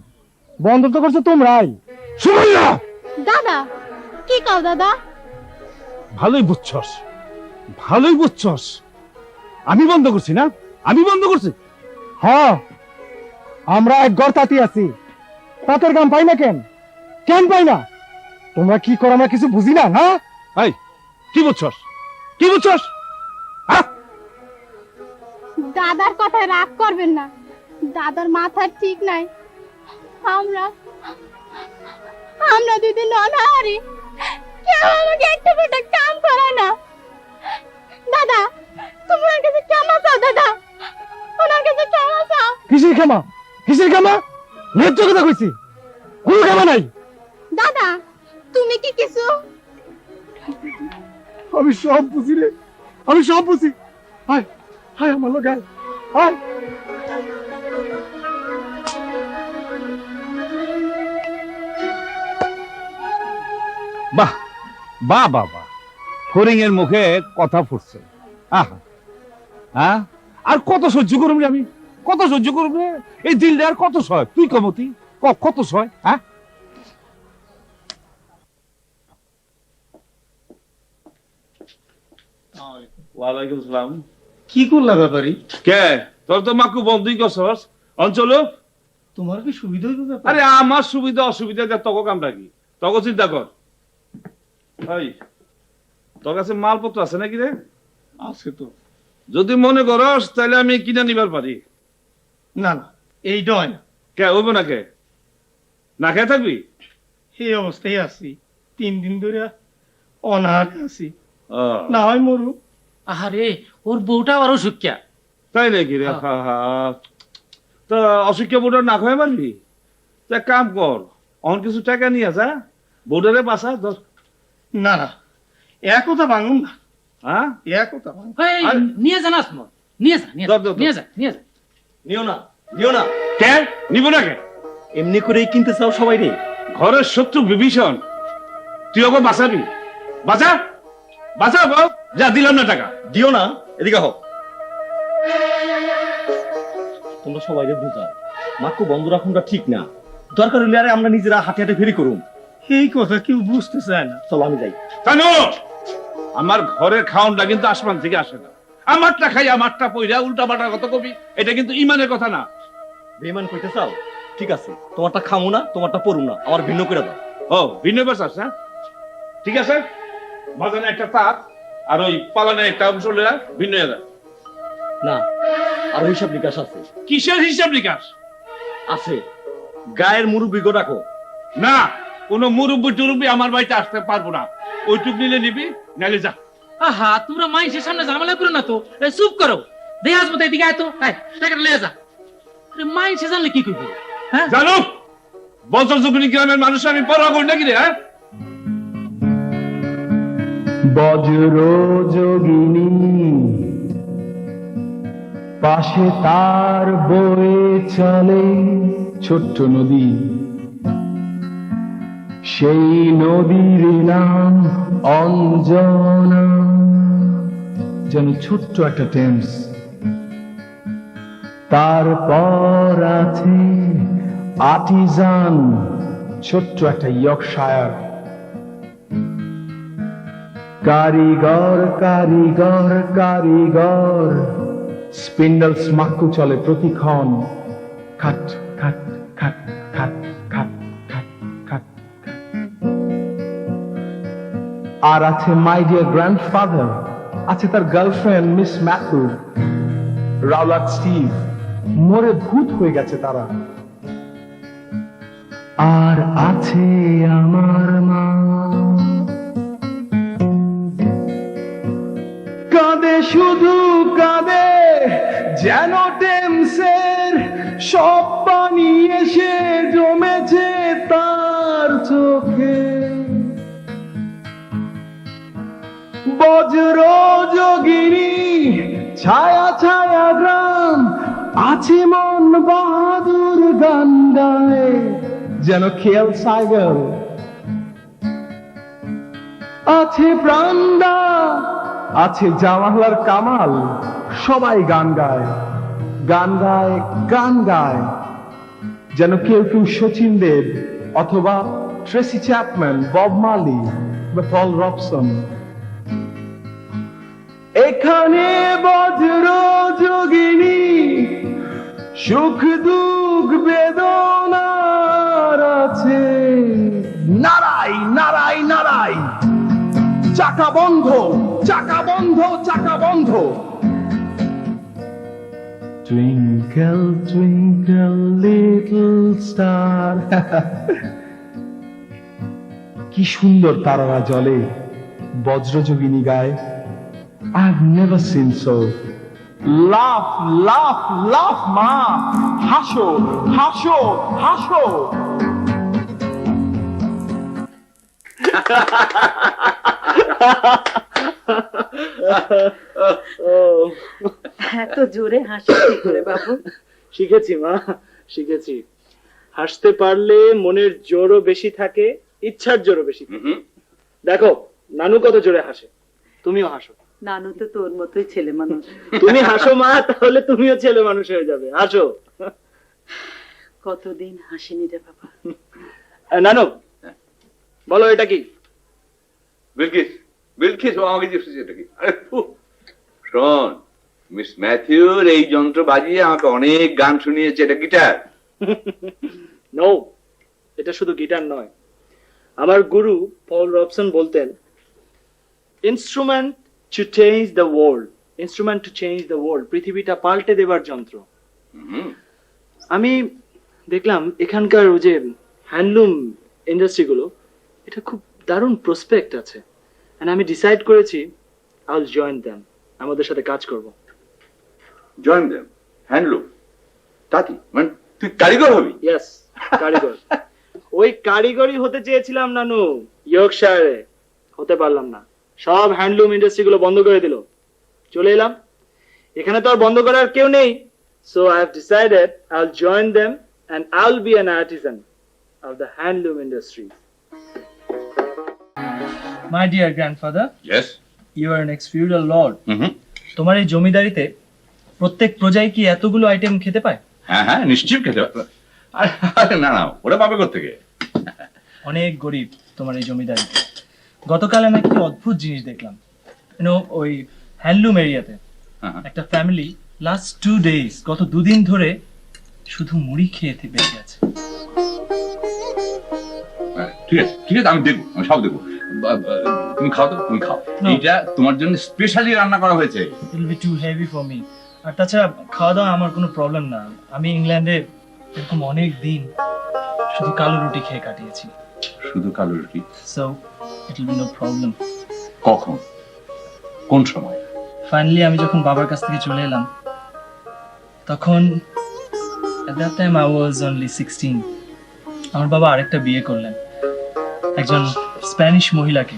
বন্ধ তো করছো তোমরাই। শুনুন না, দাদা কি কাও দাদা? ভালোই বুঝছস, ভালোই বুঝছস। আমি বন্ধ করছি না? আমি বন্ধ করছি? হ্যাঁ, আমরা এক গর্তাতি আছি, তাতের গাম পাই না কেন? কেন পাই না? তোমরা কি করো আমরা কিছু বুঝি না? না এই, কি বুঝছস? কি বুঝছস? হ্যাঁ, দাদার কথায় রাগ করবেন না, দাদার মাথা ঠিক নাই। আমরা দিদি ননাহারি, কেউ আমাকে একটা ফোঁটা কাম করে না। দাদা তুমি ওনার কাছে ক্ষমা চাও, দাদা ওনার কাছে ক্ষমা চাও। কিসের ক্ষমা? কিসের ক্ষমা? ন্যায্য কথা কইছি, কোনো ক্ষমা নাই। দাদা তুমি কি কিছু? আমি সব বুঝি রে, আমি সব বুঝি। হায় হায় আমার লোক, হায় হায়। বাহ বাহ বাহ বাহ, ফরিং এর মুখে কথা ফুটছে। আহা, হ্যাঁ, আর কত সহ্য করব রে আমি? কত সহ্য করব রে? এই দিলটা আর কত সয়? তুই কমতি কত সয়? হ্যাঁ, ওয়ালাইকুম সালাম। কি করলা ব্যাপারি? কে তোর তো মাকু বন্ধুই করছস অঞ্চল? তোমার কি সুবিধা হইবে ব্যাপার? আরে আমার সুবিধা অসুবিধা যা তক কামটা কি? তক চিন্তা কর। এই, তোর কাছে মালপত্র আছে নাকি রে? আছে তো। যদি মনে করস তাহলে আমি কিনা নিবার পারি। না না, এই নয়। কে হইব না? কে না খেয়ে থাকবি? এই অবস্থায় আছি, 3 দিন ধরে অনাহারে আছি। ও, না হয় মরু। আরে ওর বউটা আবার অসুখ্যা। তাই নাকি রে? তা অসুখ্য বোটার না খাওয়াই পারবি? তো এক কাম কর, অন কিছু টাকা নিয়ে যা, বোর্ডারে বাসা ধর। না না, এক কথা ভাঙুন না। হ্যাঁ, এক কথা ভাঙুন। নিয়ে যান আসমা, নিয়ে যা, ধর, ধর, ধর। নিয়ে যা, নিয়ে যা। নিও না, নিও না, কে নিব না? কে এমনি করেই কিনতে চাও সবাই রে? ঘরের শত্রু বিভীষণ, তুই ওকে বাঁচাবি? বাঁচা বাঁচা বাপ, যা দিলাম না টাকা। দিও না, এদিকে হোক। তোমরা সবাই রে বুঝাও, মাকু বন্ধ রাখুনটা ঠিক না। দরকার হইলে আরে আমরা নিজেরা হাতে হাতে ফেরি করুম। এই কথা কেউ বুঝতে চায় না। চলো আমি যাই। কেন? আমার ঘরের খাওনটা কিন্তু আসমান থেকে আসে না। আমারটা খাই আমারটা পইরা উল্টা পাল্টা কথা কবি, এটা কিন্তু ইমানের কথা না। বেমান কইতে চাও? ঠিক আছে, তোমারটা খামু না, তোমারটা পড়ু না, আমার ভিন্ন করে দাও। ও, ভিন্ন বাসাস? হ্যাঁ, ঠিক আছে। মাঝখানে একটা তার আর ওই পালানে একটা অংশ ভিন্ন হয়ে যায়। না, আর হিসাব নিকাশ আছে। কিসের হিসাব নিকাশ? আছে, গায়ের মুরব্বী গো ডাকো। না, কোন মুরব্বি টুরব্বি আমার বাড়িতে আসতে পারবো না। ওইটুক নিলে নিবি, নালে যা। আহা, তোমরা মাইসের সামনে ঝামেলা করো না তো, চুপ করো। দেহাজ মতো এদিকে আয় তো, টাকাটা লয়ে যা। মাইসে জানলে কি করবে? হ্যাঁ জানো, বছর যখনই গ্রামের মানুষ আমি পড়া করি নাকি রে? হ্যাঁ, বজ্র যোগিনী পাশে তার বয়ে চলে ছোট্ট নদী, সেই নদীর নাম অঞ্জনা। যেন ছোট্ট একটা টেমস, তারপর আছে আর্টিজান, ছোট্ট একটা ইয়র্কশায়ার। কারিগর কারিগর কারিগর, স্পিন্ডল স্মাক্কু চলে প্রতিক্ষণ, খাট খাট খাট খাট খাট খাট খাট। আর আছে মাই ডিয়ার গ্র্যান্ডফাদার, আছে তার girlfriend miss Matthew, Rowlatt Steve, মরে ভূত হয়ে গেছে তারা। আর আছে আমার মা, কাঁদে শুধু কাঁদে, যেন টেমসের সব পানি এসে জমেছে তার চোখে। বজ্র যোগিনী ছায়া ছায়া গ্রাম, আছে মন বাহাদুর গান গায়, যেন খেয়াল সাইকেল। আছে প্রাণদা, আছে জাওয়াহলার কামাল, সবাই গান গায় গান গায় গান গায়, যেন কেউ কেউ শচীন দেব অথবা ট্রেসি চ্যাপম্যান, বব মার্লি বা পল রবসন। এখানে বজ্র যোগিনী সুখ দুঃখ বেদনার আছে, নারাই নারাই নারাই, চাকা বন্ধ চাকা বন্ধ চাকা বন্ধ। টুইঙ্কেল টুইঙ্কেল লিটল স্টার, কি সুন্দর তারারা জলে, বজ্রযোগিনী গায়, I've never seen so. Laugh, laugh, laugh, মা, হাসো হাসো হাসো। এত জোরে হাসি কি করে বাবু? শিখেছি মা, শিখেছি। হাসতে পারলে মনের জোরও বেশি থাকে, ইচ্ছার জোরও বেশি থাকে। দেখো নানু কত জোরে হাসে, তুমিও হাসো। নানু তো তোর মতোই ছেলে মানুষ। তুমি হাসো মা, তাহলে তুমিও ছেলে মানুষ হয়ে যাবে, হাসো। কতদিন হাসিনি রে বাবা। নানু বলো এটা কি? বিলকিস, বিলকিস ও আমাকে জিজ্ঞেস এটা কি? আরে শোন, মিস ম্যাথিউর এই যন্ত্র বাজিয়ে আমাকে অনেক গান শুনিয়েছে। এটা গিটার? নো, এটা শুধু গিটার নয়। আমার গুরু পল রবসন বলতেন, instrument to change the world, instrument to change the world, পৃথিবীটা পাল্টে দেবার যন্ত্র। আমি দেখলাম এখানকার ওই যে হ্যান্ডলুম ইন্ডাস্ট্রিগুলো, এটা খুব দারুণ প্রসপেক্ট আছে। And আমি ডিসাইড করেছি I'll join them, আমাদের সাথে কাজ করব। Join them? হ্যান্ডলুম? তাতি মানে তুই কারিগর হবি? ইয়েস, কারিগর। ওই কারিগরই হতে চেয়েছিলাম নানু, ইয়র্কশায়ারে, হতে পারলাম না। সব হ্যান্ডলুম ইন্ডাস্ট্রিগুলো বন্ধ করে দিল, চলে এলাম। এখানে তো আর বন্ধ করার কেউ নেই, so I have decided I'll join them and I'll be an artisan of the handloom industry. My dear grandfather, Yes. you are an ex-feudal lord. তোমার এই জমিদারিতে প্রত্যেক প্রজাই কি এতগুলো আইটেম খেতে পায়? হ্যাঁ হ্যাঁ, নিশ্চয়ই খেতে পারবে। আরে না না, ওরা পাবে কোত্থেকে? অনেক গরিব তোমার এই জমিদারিতে। গতকাল আমি একটা অদ্ভুত জিনিস দেখলাম, ওই হ্যান্ডলুম এরিয়াতে একটা ফ্যামিলি লাস্ট 2 days, গত 2 দিন ধরে শুধু মুড়ি খেয়ে বেঁচে আছে। ঠিক আছে ঠিক আছে, আমি দেখবো, আমি সব দেখবো। তুমি খাও তো, তুমি খাও। No. এইটা তোমার জন্য স্পেশালি রান্না করা হয়েছে। It will be too heavy for me. আর তাছাড়া খাওয়া দাওয়া আমার কোনো প্রবলেম না। আমি ইংল্যান্ডে এরকম অনেক দিন শুধু কালো রুটি খেয়ে কাটিয়েছি। শুধু কালো রুটি? So it will be no problem. কখন, কোন সময়? ফাইনালি আমি যখন বাবার কাছ থেকে চলে এলাম, তখন at that time I was only 16. আমার বাবা আরেকটা বিয়ে করলেন, একজন স্প্যানিশ মহিলাকে।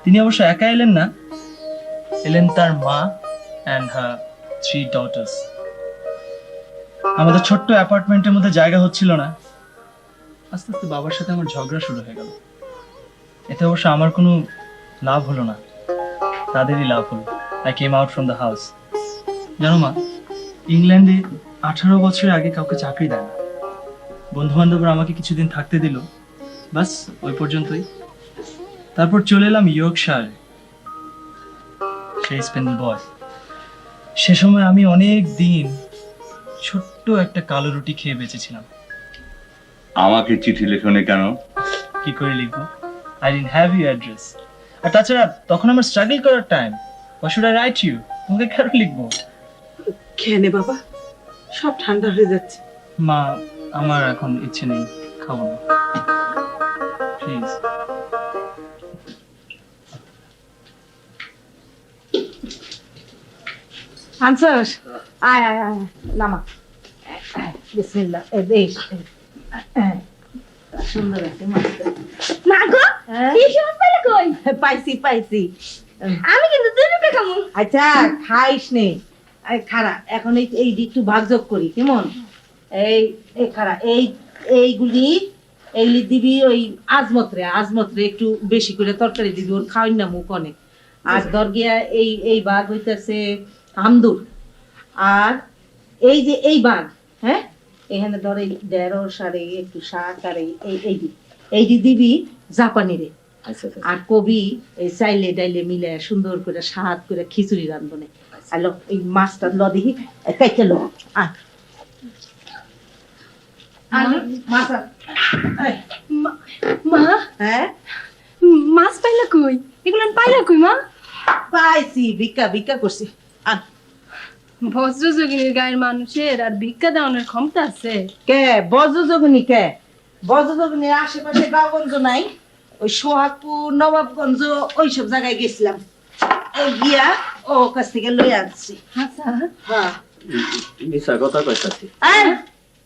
তিনি অবশ্য একা এলেন না, এলেন তার মা and her 3 daughters. আমাদের ছোট্ট অ্যাপার্টমেন্টের মধ্যে জায়গা হচ্ছিল না। আস্তে আস্তে বাবার সাথে আমার ঝগড়া শুরু হয়ে গেল। এতে অবশ্য আমার কোনো লাভ হলো না, তাদেরই লাভ হলো। I came out from the house. জানো মা, ইংল্যান্ডে 18 বছরের আগে কাউকে চাকরি দেয় না। বন্ধু বান্ধবরা আমাকে কিছুদিন থাকতে দিল, বাস ওই পর্যন্তই। তারপর চলে এলাম ইয়র্কশায়ারে, সেই স্পেনিল বয়। সে সময় আমি অনেক দিন ছোট্ট একটা কালো রুটি খেয়ে বেঁচেছিলাম। আমাকে চিঠি লেখনে কেন? কি করে লিখবো? I didn't have your address. আর তাছাড়া তখন আমার স্ট্রাগল করার time. Why should I write you? তোমাকে কেন লিখবো? খেয়ে নে বাবা, সব ঠান্ডা হয়ে যাচ্ছে। মা, আমার এখন ইচ্ছে নেই, খাবো না, প্লিজ। আনসাস, আয় আয় আয়, নামা। বিসমিল্লাহ, এ বেশ সুন্দর আছে মাছটা। মা গো, কি সব পেলে কই? পাইছি পাইছি। আমি কিন্তু দুই রুটি খাবো। আচ্ছা খাইস নে, খারা এখন এই একটু ভাগযোগ করি কেমন? এই খারা এইগুলি দিবি ওই আজমত্রে একটু বেশি করে তরকারি দিবি, ওর খাওয়াই না মুখ অনেক। আর দরগিয়া এই বাঘ হইতেছে আমদুর, আর এই যে এই বাঘ, হ্যাঁ এখানে ধর এই ঢেঁড়স আর একটু শাক আর এই দিবি জাপানি রে। আর কবি এই চাইলে ডাইলে মিলে সুন্দর করে স্বাদ করে খিচুড়ি রান্ধবো না। আলো এই মাছটা ল দেখি, কাইতে লো। মা, হ্যাঁ মাছ পাইলা কই? এগুলো পাইলা কই মা? পাইছি, ভিক্ষা করছি। বজ্রযোগিনীর গায়ের মানুষের আর ভিক্ষা দেওয়ানোর ক্ষমতা আছে? কে বজ্রযোগিনীর আশেপাশে গাঁওগঞ্জ নাই? ওই সোহাগপুর, নবাবগঞ্জ ওইসব জায়গায় গেছিলাম, গিয়া ও কাছ থেকে লই আনছি। হ্যাঁ মিছা কথা কইতাছি।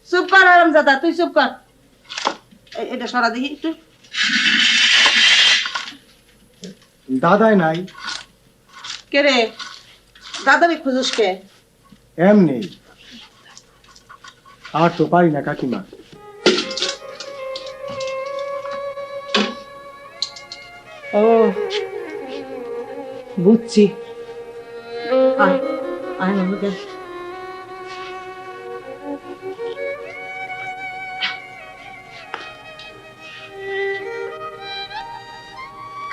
চুপ কর আরামজাদা, তুই চুপ কর। এটা সরা দেখি একটু। দাদাই নাই? কে রে দাদারে খুঁজুস কে? এমনি আর তো পারি না কাকিমা। ও বুঝছি, আয় আয় আমাকে।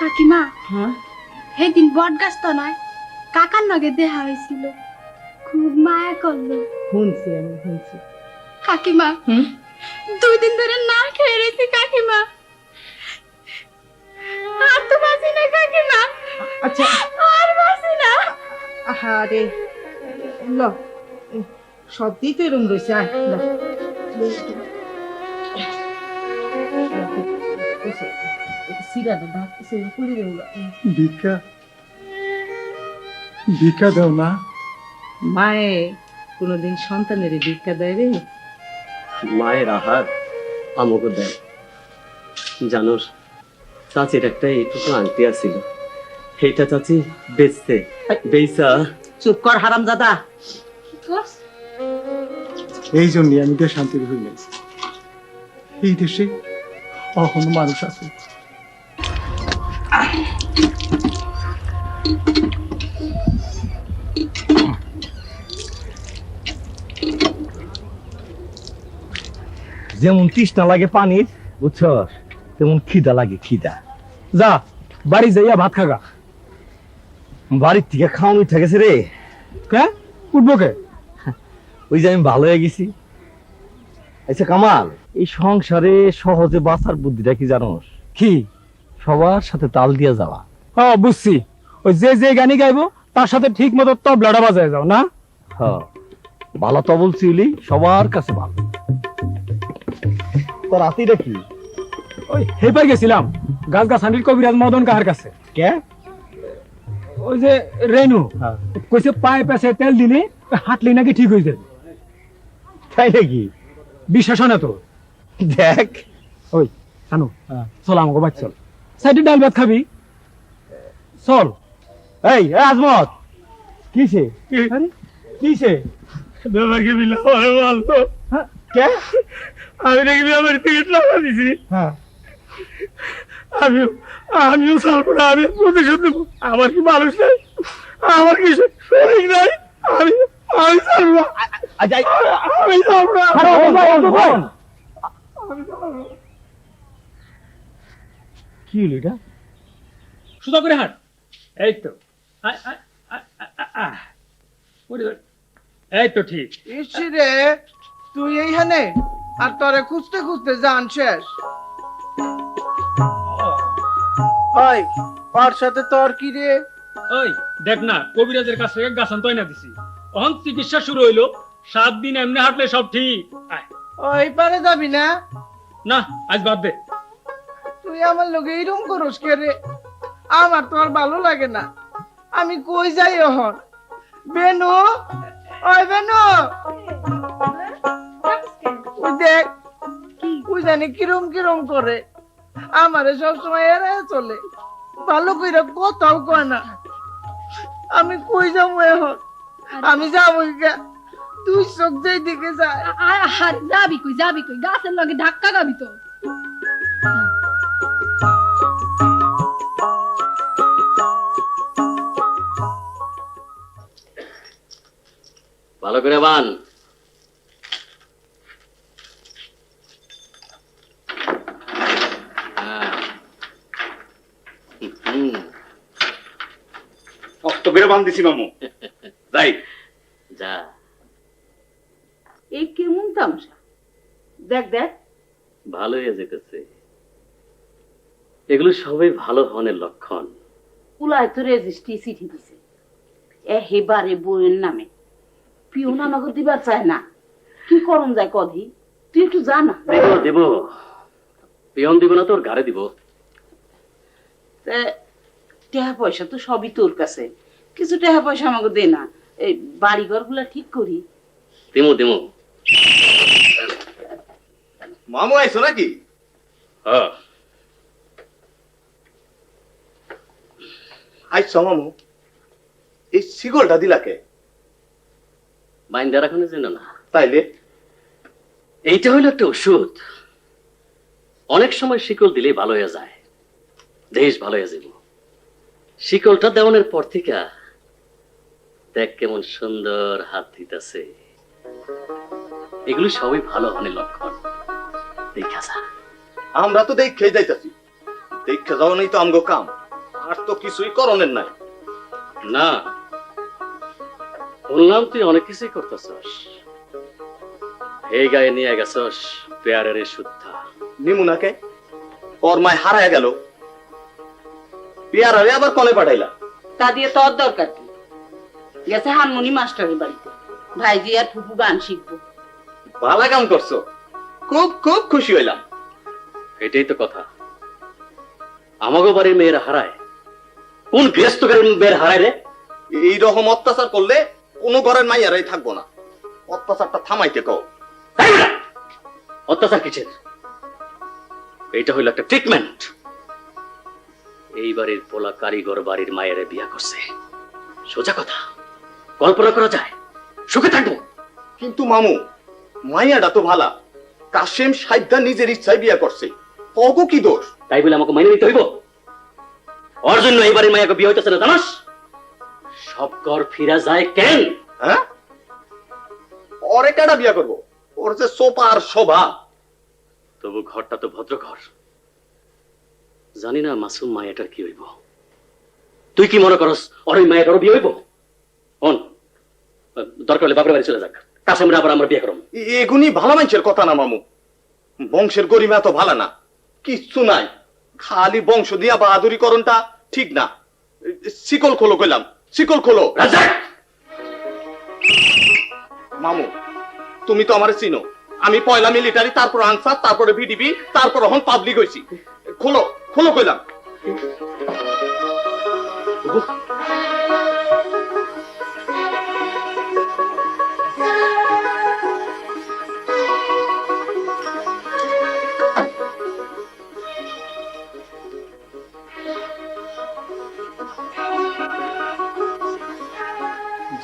কাকিমা, হ্যাঁ সেদিন বট গাছ তো নয়, কাকার লগে দেখা হয়েছিল, খুব মায়া করলো। শুনছি। কাকিমা, 2 দিন ধরে না খেয়ে রয়েছি কাকিমা, আর তো বাঁচি না কাকিমা। আচ্ছা আর বাঁচি না। আরে ল, সত্যি তো এরকম রয়েছে। আয় ল, ভিক্ষা দাও না। মায়ে কোনদিন সন্তানের ভিক্ষা দেয় রে? মায়ের আহার আমাকে দেয়। জানোস, চাচির একটা এইটুকু আংটি আছিল, সেইটা চাচি বেচা। চুপ কর হারামজাদা। এই জন্য আমি দেশ শান্তির হই নাই। এই দেশে কখনো মানুষ আছে। যেমন তৃষ্ণা লাগে পানির, বুঝছস, তেমন খিদা লাগে খিদা। যা বাড়ি যাইয়া ভাত খাগা। বাড়ির থেকে খাওয়ানো উঠে গেছে রে। কে উঠবো কে? ওই যে আমি ভালো হয়ে গেছি। আচ্ছা কামাল, এই সংসারে সহজে বাঁচার বুদ্ধিটা কি জানোস? কি? সবার সাথে তাল দিয়া যাওয়া। বুঝছি, ওই যে গানি গাইবো তার সাথে ঠিক মতো তবলাটা বাজায় যাও না। হ্যাঁ ভালো তো বলছিলি সবার কাছে ভালো। তোর আতিটা কি? ওই হেপাই গেছিলাম গাছ গাছানির কবিরাজ মদন কাহার কাছে। কে? ওই যে রেনু হ্যাঁ। কইছে পায়ে পেছে তেল দিলে হাঁটলি নাকি ঠিক হয়ে যাবে। তাই নাকি? বিশ্বাস হয় না তো? দেখ ওই শানু চল আমাকে বাদ চল, সাইডে ডাল ভাত খাবি চল। এই আজমত কিসে? আরে কিসে? দাদাকে মিলে আমার মারলো। কে? আমি নাকি আমার টিকিট লাগা দিছি। হ্যাঁ আমিও ছাড়বো না, আমি প্রতিশোধ দেবো। আমার কি মানুষ নাই, আমার কি শরীর নাই, আমি ছাড়বো না, আমি ছাড়বো না। কি হলো এটা? সুদা করে হাঁট। এই তো আয়, আয়, আয়, আয়, আয়, আয়। ওরে বাবা। এই তো ঠিক। ইসি রে, তুই এইখানে আর তোরে খুঁজতে খুঁজতে জান শেষ। ওই ওর সাথে তোর কি রে? ওই দেখ না, কবিরাজের কাছ থেকে গাছান তয়না দিছি, অহন চিকিৎসা শুরু হইলো। 7 দিন এমনি হাঁটলে সব ঠিক। আয়। ওই পারে যাবি না? না আজ বাদ দে। তুই আমার লোকে এইরকম করস কে রে? আমার তো আর ভালো লাগে না। আমি কই যাই এখন? বেনু, ওই বেনু, ওই দেখ ওই জানি কিরম কিরম করে আমারে সবসময় এড়ায় চলে, ভালো কইরা কথাও কয় না। আমি কই যাবো এখন? আমি যাবো গা, তুই চোখ যেই দিকে যায়। আর যাবি কই গাছের লগে ধাক্কা খাবি তো। ভালো করে বান। শক্ত করে বান দিছি মামু। যাই যা। এই কেমন তামসা? দেখ দেখ, ভালো হয়ে যেতেছে। এগুলো সবই ভালো হনের লক্ষণ। উলায় তো রেজিস্ট্রি চিঠি দিছে হেবারে বইয়ের নামে। পিও আমাকে দিবার চায় না, কি করন যায় কদি? তুই একটু জানা। দেব পিয়ন দিব না, তোর গাড়ি দিব। টাকা পয়সা তো সবই তোর কাছে, কিছু টাকা পয়সা আমাকে দে না, এই বাড়িঘর গুলা ঠিক করি। দিমু মামু আইছো নাকি? হ্যাঁ আইছো মামু। এই শিকলটা দিলাকে? বাইন্দা রাখনের জন্য না, তাইলে এইটা হইলো একটা ওষুধ। অনেক সময় শিকল দিলেই ভালো হয়ে যায়, দেশ ভালো হয়ে যাব। শিকলটা দেওয়ানোর পর থেকে দেখ কেমন সুন্দর হাত দিতেছে। এগুলো সবই ভালো হনের লক্ষণ। দেখা যা। আমরা তো দেখে যাইতাছি, দেখে যাও নাই তো আমগো কাম, আর তো কিছুই করণের নাই। না, বললাম তুই অনেক কিছুই করতেছস। এই গায়ে নিয়ে গেছস পেয়ারের শুদ্ধা। নিমুনাকে ওর মায় হারায় গেল, পেয়ারারে আবার কলে পাঠাইলা। তা দিয়ে তোর দরকার কি? গেছে হারমোনি মাস্টারের বাড়িতে, ভাইজি আর ফুপু গান শিখবো। ভালো কাম করছো, খুব খুব খুশি হইলাম। এটাই তো কথা। আমাগো বাড়ির মেয়েরা হারায়, কোন গৃহস্থ মেয়ের হারায় রে? এই রকম অত্যাচার করলে কোনো ঘরের মাইয়ারাই থাকবো না। অত্যাচারটা থামাইতে কও। অত্যাচার কিসের? এইটা হইল একটা ট্রিটমেন্ট। এই বাড়ির পোলা কারিগর বাড়ির মায়েরে বিয়া করছে, সোজা কথা। কল্পনা করা যায়, সুখে থাকবো। কিন্তু মামু, মাইয়াটা তো ভালা, কাশেম সাইদা নিজের ইচ্ছায় বিয়া করছে, অগো কি দোষ? তাই বলে আমাকে মাইনে নিতে হইব? ওর জন্য এই বাড়ির মায়াকে বিয়ে হইতেছে না জানাস? সব ঘর ফিরা যায় কেন? হ্যাঁ, ওরে কেডা বিয়া করবো? ওর যে সোপা আর শোভা। তবু ঘরটা তো ভদ্র ঘর। জানি না মাসুম মায়াটার কি হইব। তুই কি মনে করস ওর ওই মায়াটারও বিয়ে হইব? হন, দরকার হলে বাপের বাড়ি চলে যাক, কাশেমরা আবার আমরা বিয়ে করব। এগুনি ভালো মানুষের কথা না মামু। বংশের গরিমা তো ভালো না, কিচ্ছু নাই। খালি বংশ দিয়া বাহাদুরিকরণটা ঠিক না। শিকল খোলো কইলাম, শিকল খোলো। রাজা মামু তুমি তো আমারে চিনো, আমি পয়লা মিলিটারি, তারপর আনসার, তারপরে ভিডিবি, তারপর এখন পাবলিক হইছি। খোলো খোলো কইলাম।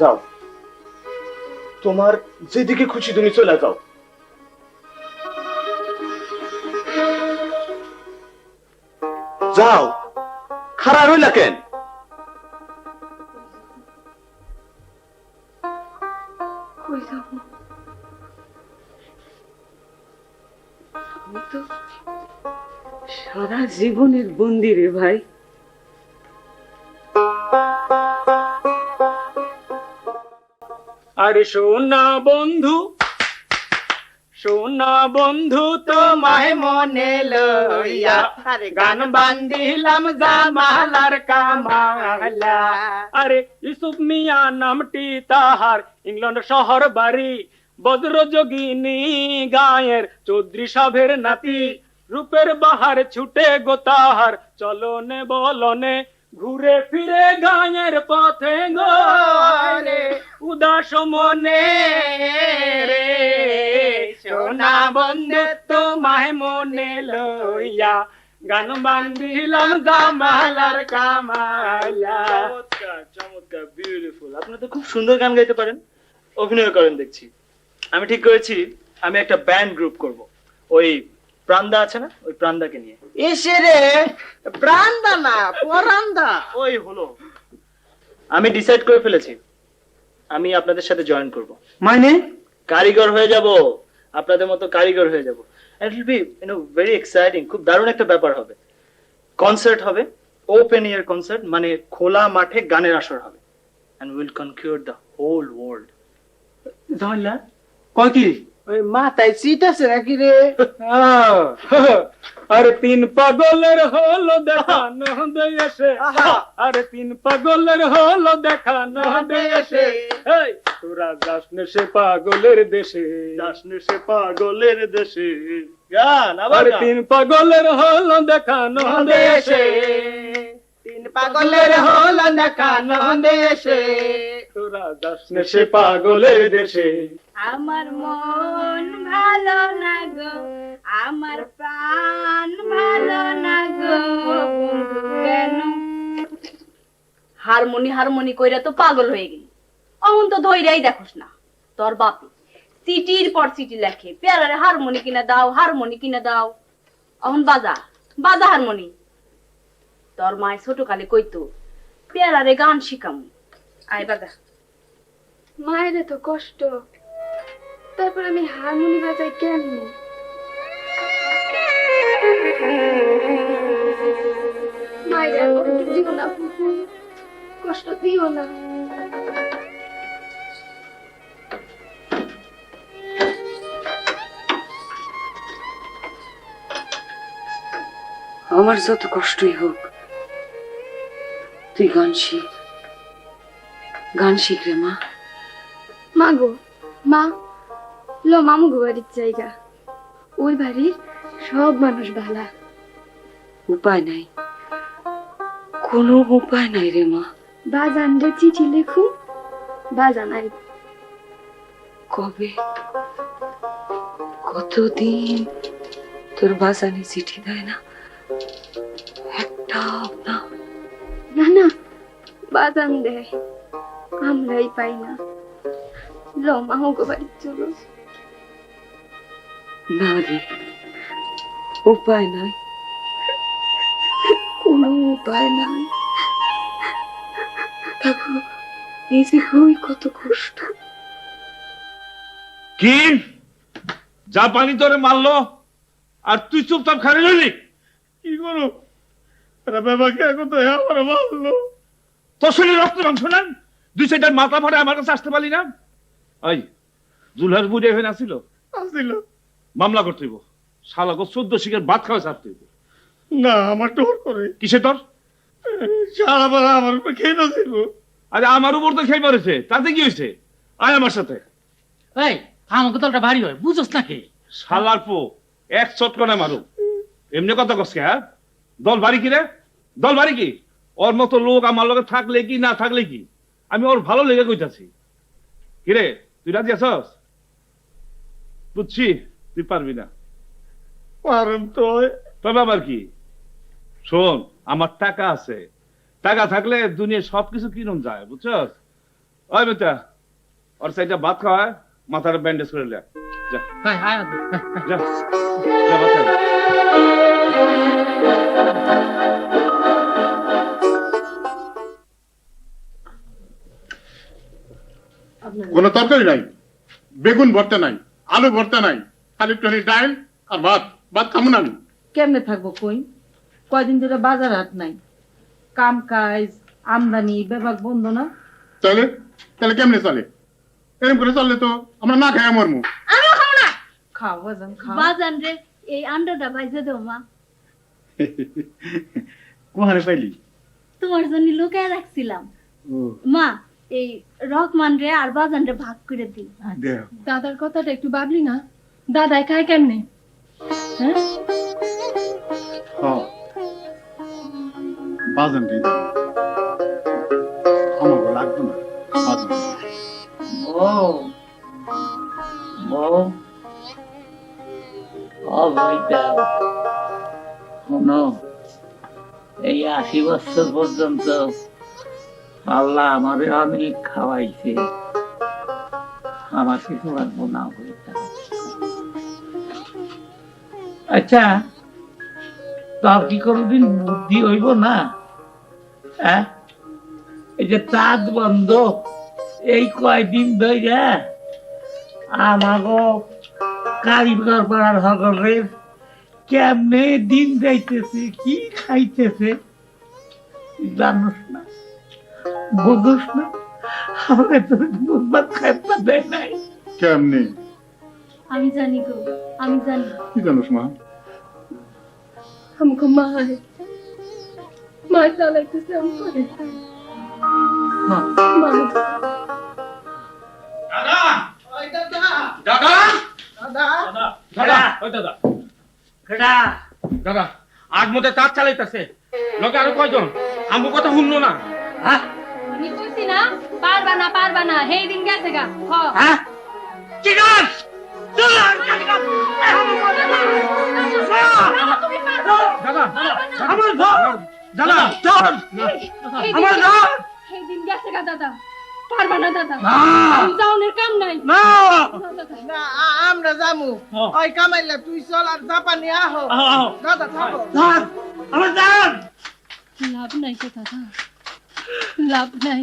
যাও, তোমার যেদিকে খুশি তুমি চলে যাও। যাও, খারাপ হইলা কেন? কই যাব? আমি তো সারা জীবনের বন্দি রে ভাই। আরে সোনা বন্ধু, সোনা বন্ধু তোমায় মনে লইয়া গান বান্ধিলাম জামালার কামালা। আরে ইউসুফ মিয়া নামটি তাহার, ইংল্যান্ড শহর বাড়ি, বজ্র যোগিনী গায়ের চৌধুরী সাহেবের নাতি। রূপের বাহার ছুটে গো তাহার, চলনে বলনে ঘুরে ফিরে গায়ের পথে গো রে উদাস মনে রে। সোনা বন্ধু তোমায় মনে লইয়া গান বান্ধিলাম জামালার কামালা। চমৎকার চমৎকার, বিউটিফুল। আপনি তো খুব সুন্দর গান গাইতে পারেন, অভিনয় করেন দেখছি। আমি ঠিক করেছি আমি একটা ব্যান্ড গ্রুপ করব, ওই প্রান্দা আছে না, ওই প্রান্দাকে নিয়ে। এসে রে প্রান্দা না পরান্দা। ওই হলো, আমি ডিসাইড করে ফেলেছি আমি আপনাদের সাথে জয়েন করব। মানে কারিগর হয়ে যাব, আপনাদের মতো কারিগর হয়ে যাব। ইট উইল বি ভেরি এক্সাইটিং, খুব দারুণ একটা ব্যাপার হবে। কনসার্ট হবে, ওপেন এয়ার কনসার্ট, মানে খোলা মাঠে গানের আসর হবে, and will conquer the whole world. ধরলা কয় কি? ওই মাথায় সিট আছে নাকি রে? আরে তিন পাগলের হলো দেখানো দেশে, আরে তিন পাগলের হলো দেখানো দেশে। এই তোরা যাস নে সে পাগলের দেশে, যাস নে সে পাগলের দেশে। গান আবার আরে গান। তিন পাগলের হলো দেখানো দেশে, তিন পাগলের হলো দেখানো দেশে। তোরা যাস নে সে পাগলের দেশে। আমার মন ভালো না গো, আমার প্রাণ ভালো না গো, কেন? হারমোনি হারমোনি কইরা তো পাগল হয়ে গেলি, অমন তো ধৈর্যাই দেখোস না। তোর বাপি চিঠির পর চিঠি লেখে, পেয়ারারে হারমোনি কিনা দাও, হারমোনি কিনা দাও। অহন বাজা বাজা হারমোনি। তোর মায় ছোট কালে কইতো পেয়ারারে গান শিখামু, আয় বাজা। মায়ের তো কষ্ট, তারপর আমি হারমোনি বাজাই কেমনি? মায়ের আর কষ্ট দিও না, কষ্ট দিও না। আমার যত কষ্টই হোক তুই গান শিখ, গান শিখ রে মা। মা গো মা, লো মামু গো বাড়ির জায়গা, ওই বাড়ির সব মানুষ ভালা। উপায় নাই, কোনো উপায় নাই রে মা। বাজান রে চিঠি লেখু, বাজান আইব। কবে কতদিন তোর বাজানে চিঠি দেয় না, একটাও না। না না, বাজান দেয়, আমরাই পাই না। লো মামু গো বাড়ির চলো। না রে, উপায় নাই, কোনো উপায় নাই। দেখো নিজে হই কত কষ্ট। কি যা পানি তোরে মারলো আর তুই চুপচাপ খালি রইলি? কি করো? এরা বাবাকে এখন তো আমার মারলো। তোর শরীরে রক্ত মাংস না, দুই সাইডের মাথা ভরে আমার কাছে আসতে পারলি না? ওই জুলহাস বুঝে হয়ে আসছিল, আসছিল মামলা করতে হইব। শালাকে 14 শিখের ভাত খাওয়া ছাড়তে হইব। না, আমার টোর করে কিসে তোর? সারা বেলা আমার উপর খেয়ে না দিব। আরে আমার উপর তো খেয়ে পড়েছে, তাতে কি হয়েছে? আয় আমার সাথে। এই আমাকে দলটা ভারী হয় বুঝোস নাকি? শালার পো এক চটকনে মারু এমনি কথা কসকে হ্যাঁ দল বাড়ি কি রে দল বাড়ি কি ওর মতো লোক আমার লগে থাকলে কি না থাকলে কি আমি ওর ভালো লেগে কইতাছি কিরে তুই রাজি আছস বুঝছি তুই পারবি না পারেন তো তবে আবার কি শোন আমার টাকা আছে টাকা থাকলে দুনিয়া সবকিছু কিনুন যায় বুঝছস ওই বেটা ওর সাইডটা ভাত খাওয়া মাথার ব্যান্ডেজ করে লে যা হাই হাই যা যা ভাত খা। কোনো তরকারি নাই, বেগুন ভর্তা নাই, আলু ভর্তা নাই, খালি একটুখানি ডাল আর ভাত। ভাত খামু না আমি। কেমনে থাকবো কই? কয়দিন ধরে বাজার হাট নাই, কাম কাজ আমদানি বিভাগ বন্ধ না। তাহলে তাহলে কেমনে চলে? এরকম করে চললে তো আমরা না খাই মরমু। আমিও খাবো না। খাও বাজান খাও। বাজান রে এই আন্ডাটা ভাইজা দাও মা। কোহারে পাইলি? তোমার জন্য লুকায় রাখছিলাম। মা এই রহমান রে আর বাজান রে ভাগ করে দিই। দাদার কথাটা একটু ভাবলি না? দাদাই খায় কেমনে? হ্যাঁ বাজান রে আমাকে লাগবে না বাজান। শোনো এই 80 বছর পর্যন্ত আল্লাহ আমাদের অনেক খাওয়াইছে, আমার কিছু লাগবো না হইতে। আচ্ছা তোর কি কোনদিন বুদ্ধি হইব না? হ্যাঁ এই যে চাঁদ বন্ধ এই কয়দিন ধরে আমাগো কারিগর পাড়ার সকলের কেমনে দিন যাইতেছে, কি খাইতেছে জানোস না, বুঝোস না? আমাকে তো দুধ খাইতে দেয় নাই। কেমনে? আমি জানি গো, আমি জানি। কি জানোস মা? हमको मार मार चालाইতেছে हमको। দাদা ওই দাদা দাদা দাদা দাদা ওই দাদা কেডা? দাদা আগ মতে তার চালাইতেছে লোকে আরো কয়জন আমগো কথা শুনলো না। হ্যাঁ আমি কইছি না পারবা না হেই দিন গেছে গা। হ হ্যাঁ কি গাছ দাদা আমার ধর দাদা ধর আমার ধর হেই দিন গেছে গা দাদা। পারবা না দাদা, না। আমি যাওনের কাম নাই। না না আমরা যামু। ওই কামাইলা তুই চল আর জাপানি আহো। দাদা থাকো। ধর আমার ধর। লাভ নাই তো দাদা, লাভ নাই।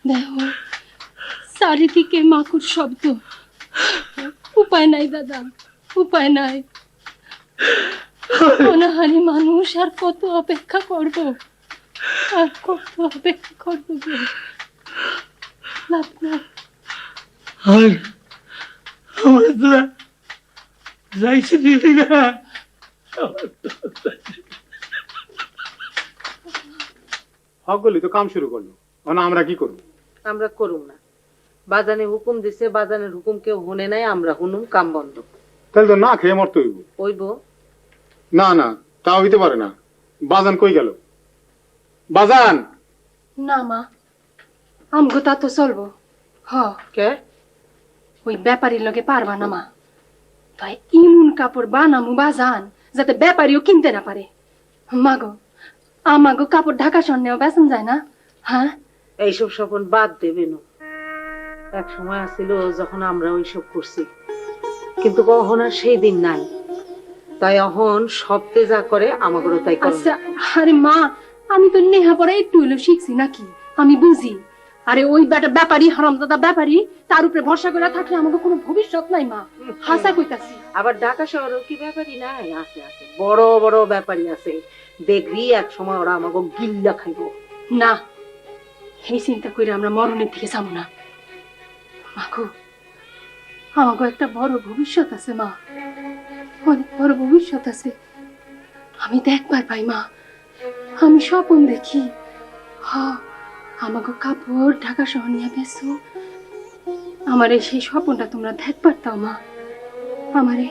দেখো চারিদিকে মাকুর শব্দ। উপায় নাই দাদা, উপায় নাই। অনাহারি মানুষ আর কত অপেক্ষা করব, আর কত অপেক্ষা করব গো। লাভ নাই। আমার তোরা যাইছে দিদি না। সকলেই তো কাম শুরু করলো, আমরা কি করবো? আমরা করুম না। বাজানে হুকুম দিছে, বাজানের হুকুম কেউ শুনে নাই, আমরা শুনুম, কাম বন্ধ। তাহলে তো না খেয়ে মরতে হইব। হইব না না তা হইতে পারে না। বাজান কই গেল? বাজান না মা, আমগো তা তো চলবো। হ কে? ওই ব্যাপারীর লগে পারবা না মা। তাই ইমন কাপড় বানামু বাজান যাতে ব্যাপারীও কিনতে না পারে। মাগো আমাগো কাপড় ঢাকা স্বর্ণেও বেচন যায় না। হ্যাঁ এইসব স্বপন বাদ দেবে না। এক সময় আসছিল যখন আমরা ওইসব করছি, কিন্তু কখন আর সেই দিন নাই। তাই এখন সবতে যা করে আমাদেরও তাই করে। আচ্ছা আরে মা, আমি তো নেহা পড়া একটু হইলেও শিখছি নাকি, আমি বুঝি। আরে ওই বেটা ব্যাপারী, হারামজাদা ব্যাপারী, তার উপরে ভরসা করে থাকলে আমাকে কোনো ভবিষ্যৎ নাই মা। হাসা কইতাছি। আবার ঢাকা শহরেও কি ব্যাপারী নাই? আছে আছে, বড় বড় ব্যাপারী আছে। দেখবি এক সময় ওরা আমাকে গিল্লা খাইব। না এই চিন্তা করে আমরা মরণের দিকে যাবো না। মাগো আমাকে একটা বড় ভবিষ্যৎ আছে মা, অনেক বড় ভবিষ্যৎ আছে। আমি দেখবার পাই মা, আমি স্বপ্ন দেখি। হ্যাঁ আমাকে কাপড় ঢাকা শহর নিয়ে বেসো, আমারে সেই স্বপ্নটা তোমরা দেখবার তাও মা, আমারে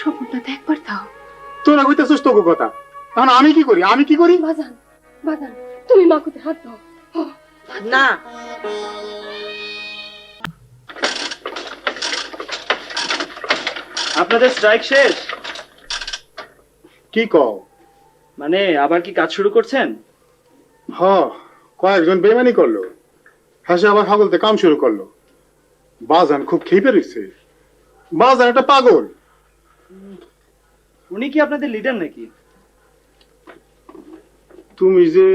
স্বপ্নটা দেখবার তাও। তোরা কইতেছিস তোকে কথা, তখন আমি কি করি, আমি কি করি? বাজান বাজান তুমি মাকুতে হাত দাও। না আপনাদের স্ট্রাইক শেষ? কি কও? মানে আবার কি কাজ শুরু করছেন? হ, কয়েকজন বেমানি করলো, হাসে আবার হাগলতে কাম শুরু করলো। বাজান খুব খেপে রয়েছে, বাজান একটা পাগল। উনি কি আপনাদের লিডার নাকি? তুমি যে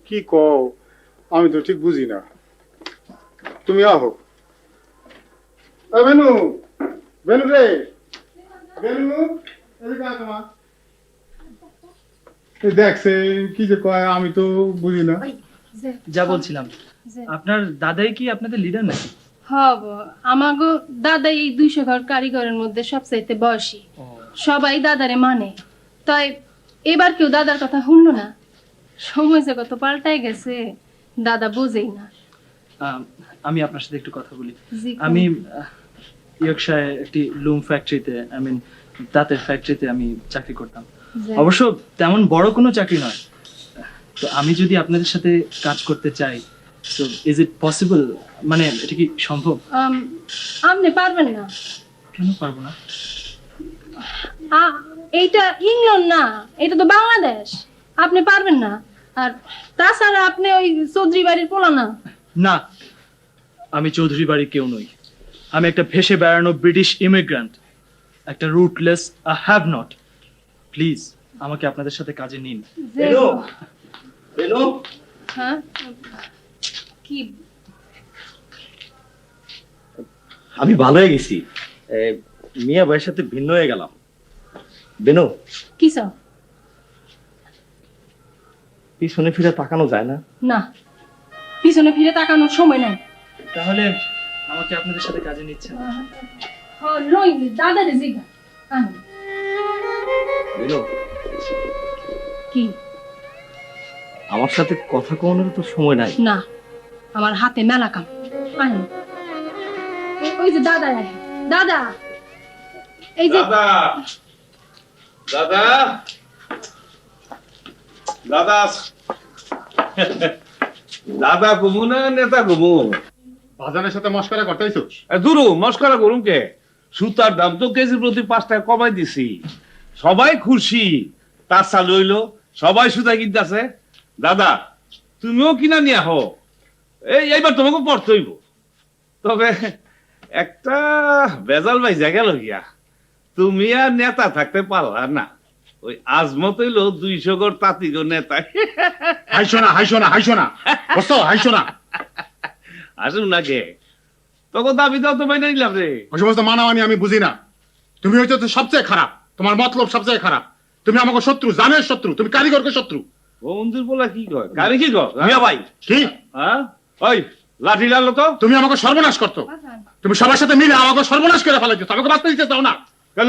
কি কও আমি তো ঠিক বুঝি না। তুমি আহো। বেনু, বেনু রে, বেনু, এদিকে আয় তোমার। দেখছে কি যে কয় আমি তো বুঝি না। যা বলছিলাম, আপনার দাদাই কি আপনাদের লিডার নাকি? হব আমাগো দাদা এই 200 ঘর কারিগরের মধ্যে সবচাইতে বয়সী, সবাই দাদারে মানে। তাই এবার কেউ দাদার কথা শুনলো না। সময় যে কত পাল্টাই গেছে দাদা বোঝেই না। আমি আপনার সাথে একটু কথা বলি। জি, আমি ইয়র্কশায়ারে একটি লুম ফ্যাক্টরিতে, আই মিন দাঁতের ফ্যাক্টরিতে আমি চাকরি করতাম। অবশ্য তেমন বড় কোনো চাকরি নয়। তো আমি যদি আপনাদের সাথে কাজ করতে চাই, তো ইজ ইট পসিবল? মানে এটা কি সম্ভব? আপনি পারবেন না। কেন পারবো না? এইটা ইংল্যান্ড না, এটা তো বাংলাদেশ। আপনি পারবেন না। আর তাছাড়া আপনি ওই চৌধুরী বাড়ির পোলা না। না, আমি চৌধুরী বাড়ির কেউ নই। আমি একটা ভেসে বেড়ানো ব্রিটিশ ইমিগ্রান্ট, একটা রুটলেস হ্যাভ নট। প্লিজ আমাকে আপনাদের সাথে কাজে নিন। হ্যাঁ কি? আমি ভালো হয়ে গেছি, মিয়া ভাইয়ের সাথে ভিন্ন হয়ে গেলাম। বেনু, কি চাও? পিছনে ফিরে তাকানো যায় না? না, পিছনে ফিরে তাকানোর সময় নাই। তাহলে আমাকে আপনাদের সাথে কাজে নিচ্ছেন? লই দাদারে জিগা। বেনু, কি? আমার সাথে কথা কওয়ানোর তো সময় নাই। না, আমার হাতে মেলা কাম। আনো ওই যে দাদা, দাদা এই যে দাদা, দাদা, দাদা ঘুমু না নেতা ঘুমু? বাজানের সাথে মস্করা করতেইছস? দুরু মস্করা করুন কে? সুতার দাম তো কেজি প্রতি 5 টাকা কমাই দিছি, সবাই খুশি। তার চালু হইলো, সবাই সুতা কিনতেছে। দাদা তুমিও কিনা নিয়ে আহ, এইবার তোমাকে পড়তে হইব। তবে একটা বেজাল বাইজা গেল গিয়া, তুমি আর নেতা থাকতে পারলা না। ওই আজমত হইলো 200 ঘর তাঁতি গো নেতা। হাইশো না, হাইশো না, হাইশো না, বুঝছো? হাইশো না। আসুন না কে, তখন দাবি দাও তো মাইনে নিলাম রে। ওই সমস্ত মানামানি আমি বুঝি না। তুমি হয়তো সবচেয়ে খারাপ, তোমার মতলব সবচেয়ে খারাপ। তুমি আমাকে শত্রু, জানের শত্রু, তুমি কারিগরকে শত্রু। বন্ধুর বলা কি কয়, কারে কি কয় মিয়া ভাই? কি? হ্যাঁ ওই লাঠি লালো তো। তুমি আমাকে সর্বনাশ করতো, তুমি সবার সাথে মিলে আমাকে সর্বনাশ করে ফেলাইছো। আমাকে বাঁচতে দিতে চাও না।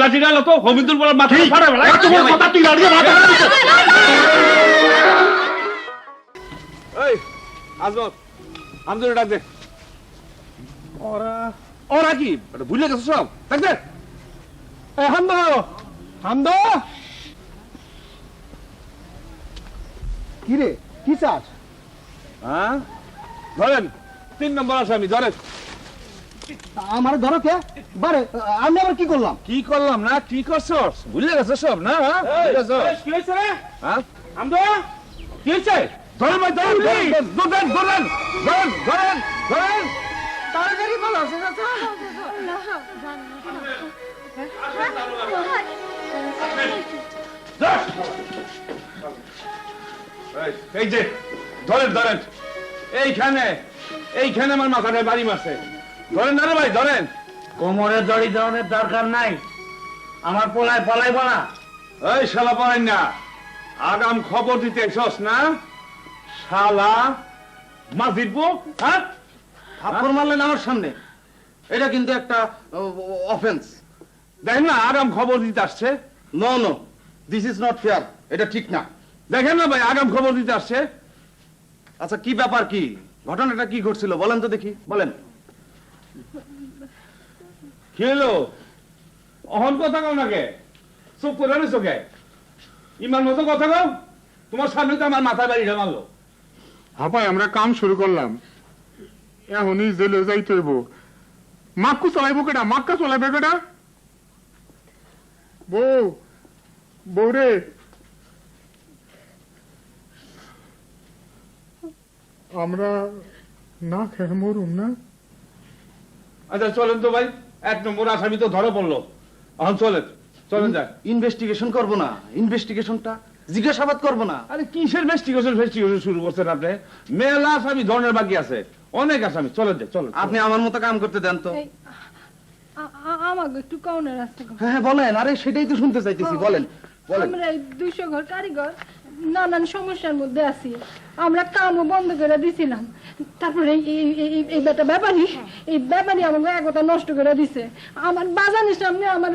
লাঠি লালো তো, হবিন্দুর বলা মাথা ফাড়া ফেলা। এত বড় কথা তুই লাড়িয়ে মাথা ফাড়া দিছিস। এই আজমত, আমদুর ডাক দে। ওরা ওরা কি ভুলে গেছো সব? ডাক দে। এই হামদো, হামদো, কি রে, কি চাস? হ্যাঁ ধরেন, 3 নম্বর আসামি ধরেন। আমার ধরো কে? বারে আমি আবার কি করলাম? কি করলাম না, কি করছস? ভুলে গেছো সব না? কি হয়েছে রে? হ্যাঁ আমদো কি হয়েছে? ধরেন ভাই, ধরেন, ধরেন, ধরেন, ধরেন, ধরেন, ধরেন, ধরেন। তাড়াতাড়ি বলো চাচা। এই যে ধরেন, ধরেন, এইখানে এইখানে আমার মাথায় বাড়ি মারছে। ধরেন না রে ভাই, ধরেন। কোমরে দড়ি ধরনের দরকার নাই, আমার পোলায় পলাইব না। এই শালা পড়েন না, আগাম খবর দিতে এসস না শালা মাঝির বউ। হ্যাঁ থাপ্পড় মারলেন আমার সামনে, এটা কিন্তু একটা অফেন্স। দেখেন না আগাম খবর দিতে আসছে। No no, this is not fair, এটা ঠিক না। দেখেন না ভাই, আগাম খবর দিতে আসছে। আচ্ছা কি ব্যাপার, কি ঘটনাটা কি ঘটছিল বলেন তো দেখি, বলেন। কি হলো অহন কথা কও নাকে চুপ করে রইছো কে ইমান মতো কথা কও তোমার সামনে তো আমার মাথায় বাড়ি মারলো হাপাই আমরা কাম শুরু করলাম এখনই জেলে যাইতে হইব মাক্কু চলাইবো কেটা মাক্কা চলাইবে কেটা বউ বউ রে আমরা না খেয়ে মরুম না আচ্ছা চলেন তো ভাই 1 নম্বর আসামি তো ধরে পড়লো এখন চলেন যাক ইনভেস্টিগেশন করব না ইনভেস্টিগেশনটা জিজ্ঞাসাবাদ করব না আরে কিসের ইনভেস্টিগেশন শুরু করছেন আপনি মেলা আসামি ধরনের বাকি আছে অনেক আসামি চলেন আপনি আমার মতো কাম করতে দেন তো আমাকে একটু কওনের আছে গো। হ্যাঁ বলেন আরে সেটাই তো শুনতে চাইতেছি বলেন আমরা এই 200 ঘর কারিগর নানান সমস্যার মধ্যে আছি আমরা কামও বন্ধ করে দিছিলাম তারপরে এই ব্যাপারী আমাকে একতা নষ্ট করে দিছে আমার বাজানের সামনে আমার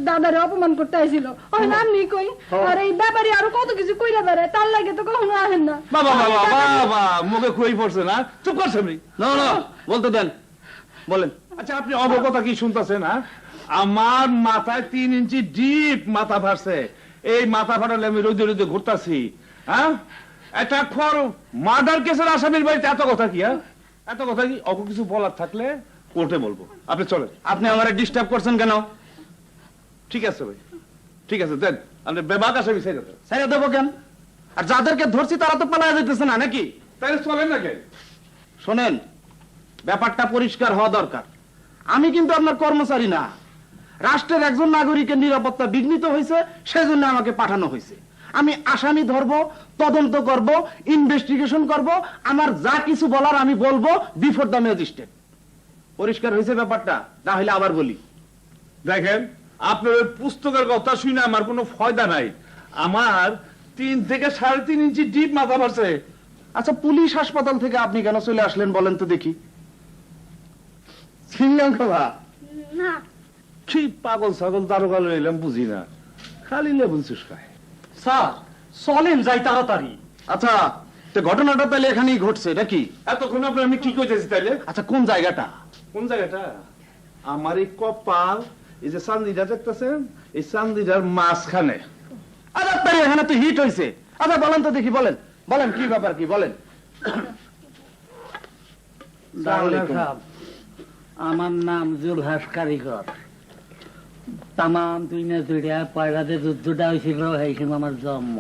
দাদারে অপমান করতে আইছিল ওই নামনি কই আর এই ব্যাপারী আরো কত কিছু কইরা বেড়ায় তার লাগে তো কখনো আহেন না বাবা মুখে খুই পড়ছে না চুপ করছেন না বলতে দেন বলেন আচ্ছা আপনি অবগতা কি শুনতেছেন না আমার মাথায় 3 ইঞ্চি ডিপ মাথা ফাটছে এই মাথা ফাটালে আমি রোদে রোদে ঘুরতাছি হ্যাঁ এটা খর মার্ডার কেসের আসামির বাড়িতে এত কথা কি এত কথা কি অল্প কিছু বলার থাকলে কোর্টে বলবো আপনি চলেন আপনি আমারে ডিস্টার্ব করছেন কেন ঠিক আছে ভাই ঠিক আছে দেন আপনি বেবাক আসামি ছেড়ে দেবো কেন আর যাদেরকে ধরছি তারা তো পালায়া যাইতেছে না নাকি তাহলে চলেন না কেন শোনেন ব্যাপারটা পরিষ্কার হওয়া দরকার আমি কিন্তু আপনার কর্মচারী না রাষ্ট্রের একজন নাগরিকের নিরাপত্তা বিঘ্নিত হয়েছে সেজন্য আমাকে পাঠানো হয়েছে আমি আসামি ধরব তদন্ত করব ইনভেস্টিগেশন করব আমার যা কিছু বলার আমি বলবো বিফোর দ্য ম্যাজিস্ট্রেট পরিষ্কার হয়েছে ব্যাপারটা না হলে আবার বলি দেখেন আপনার ওই পুস্তকের কথা শুনে আমার কোনো ফায়দা নাই আমার 3 থেকে 3.5 ইঞ্চি ডিপ মাথা ফাটছে আচ্ছা পুলিশ হাসপাতাল থেকে আপনি কেন চলে আসলেন বলেন তো দেখি শ্রীলঙ্কা না কি পাগল ছাগল দারোগা লইলাম বুঝি না খালি লেবুল চুষকায় স্যার চলেন যাই তাড়াতাড়ি আচ্ছা তো ঘটনাটা তাহলে এখানেই ঘটছে নাকি এতক্ষণ আপনার আমি কি কইতেছি তাইলে আচ্ছা কোন জায়গাটা আমার এই কপাল এই যে চান্দিটা দেখতেছেন এই চান্দিটার মাঝখানে আচ্ছা তাই এখানে তো হিট হয়েছে আচ্ছা বলেন তো দেখি বলেন বলেন কি ব্যাপার কি বলেন আমার নাম জুলহাস কারিগর তামাম দুনিয়া জুড়িয়া পয়লাতে যুদ্ধটা হয়েছিল হয়েছিল আমার জন্ম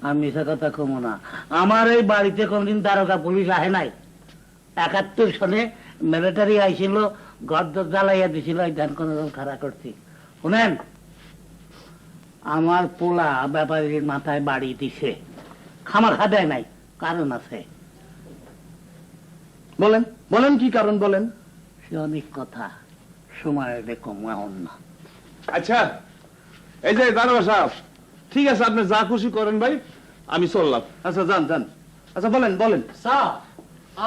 আমি সে কথা কমো না আমার এই বাড়িতে কোনদিন দারোগা পুলিশ আহে নাই 71 সালে মিলিটারি আইছিল ঘর দর জ্বালাইয়া দিছিল এই ধান কোন খাড়া করছি শুনেন আমার পোলা ব্যাপারীর মাথায় বাড়ি দিছে খামাখা দেয় নাই কারণ আছে বলেন বলেন কি কারণ বলেন সে অনেক কথা সময় কম এখন না আচ্ছা এই যে দারোগা সাহেব ঠিক আছে আপনি যা খুশি করেন ভাই আমি চললাম আচ্ছা যান যান আচ্ছা বলেন বলেন স্যার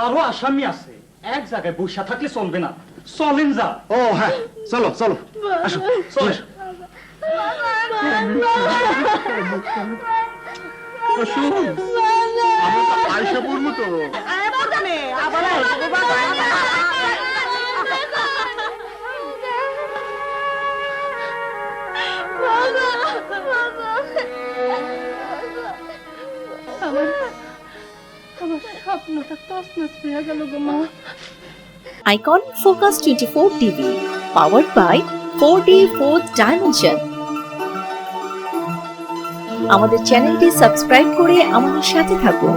আরো আসামি আছে এক জায়গায় বসে থাকলে চলবে না চলেন যা ও হ্যাঁ চলো চলো আসো চলে আয়সা পড়বো তো আমার স্বপ্নটা তছনছ হয়ে গেল গো মা Icon Focus 24 TV, powered by 4D 4th Dimension. আমাদের চ্যানেলটি সাবস্ক্রাইব করে আমাদের সাথে থাকুন।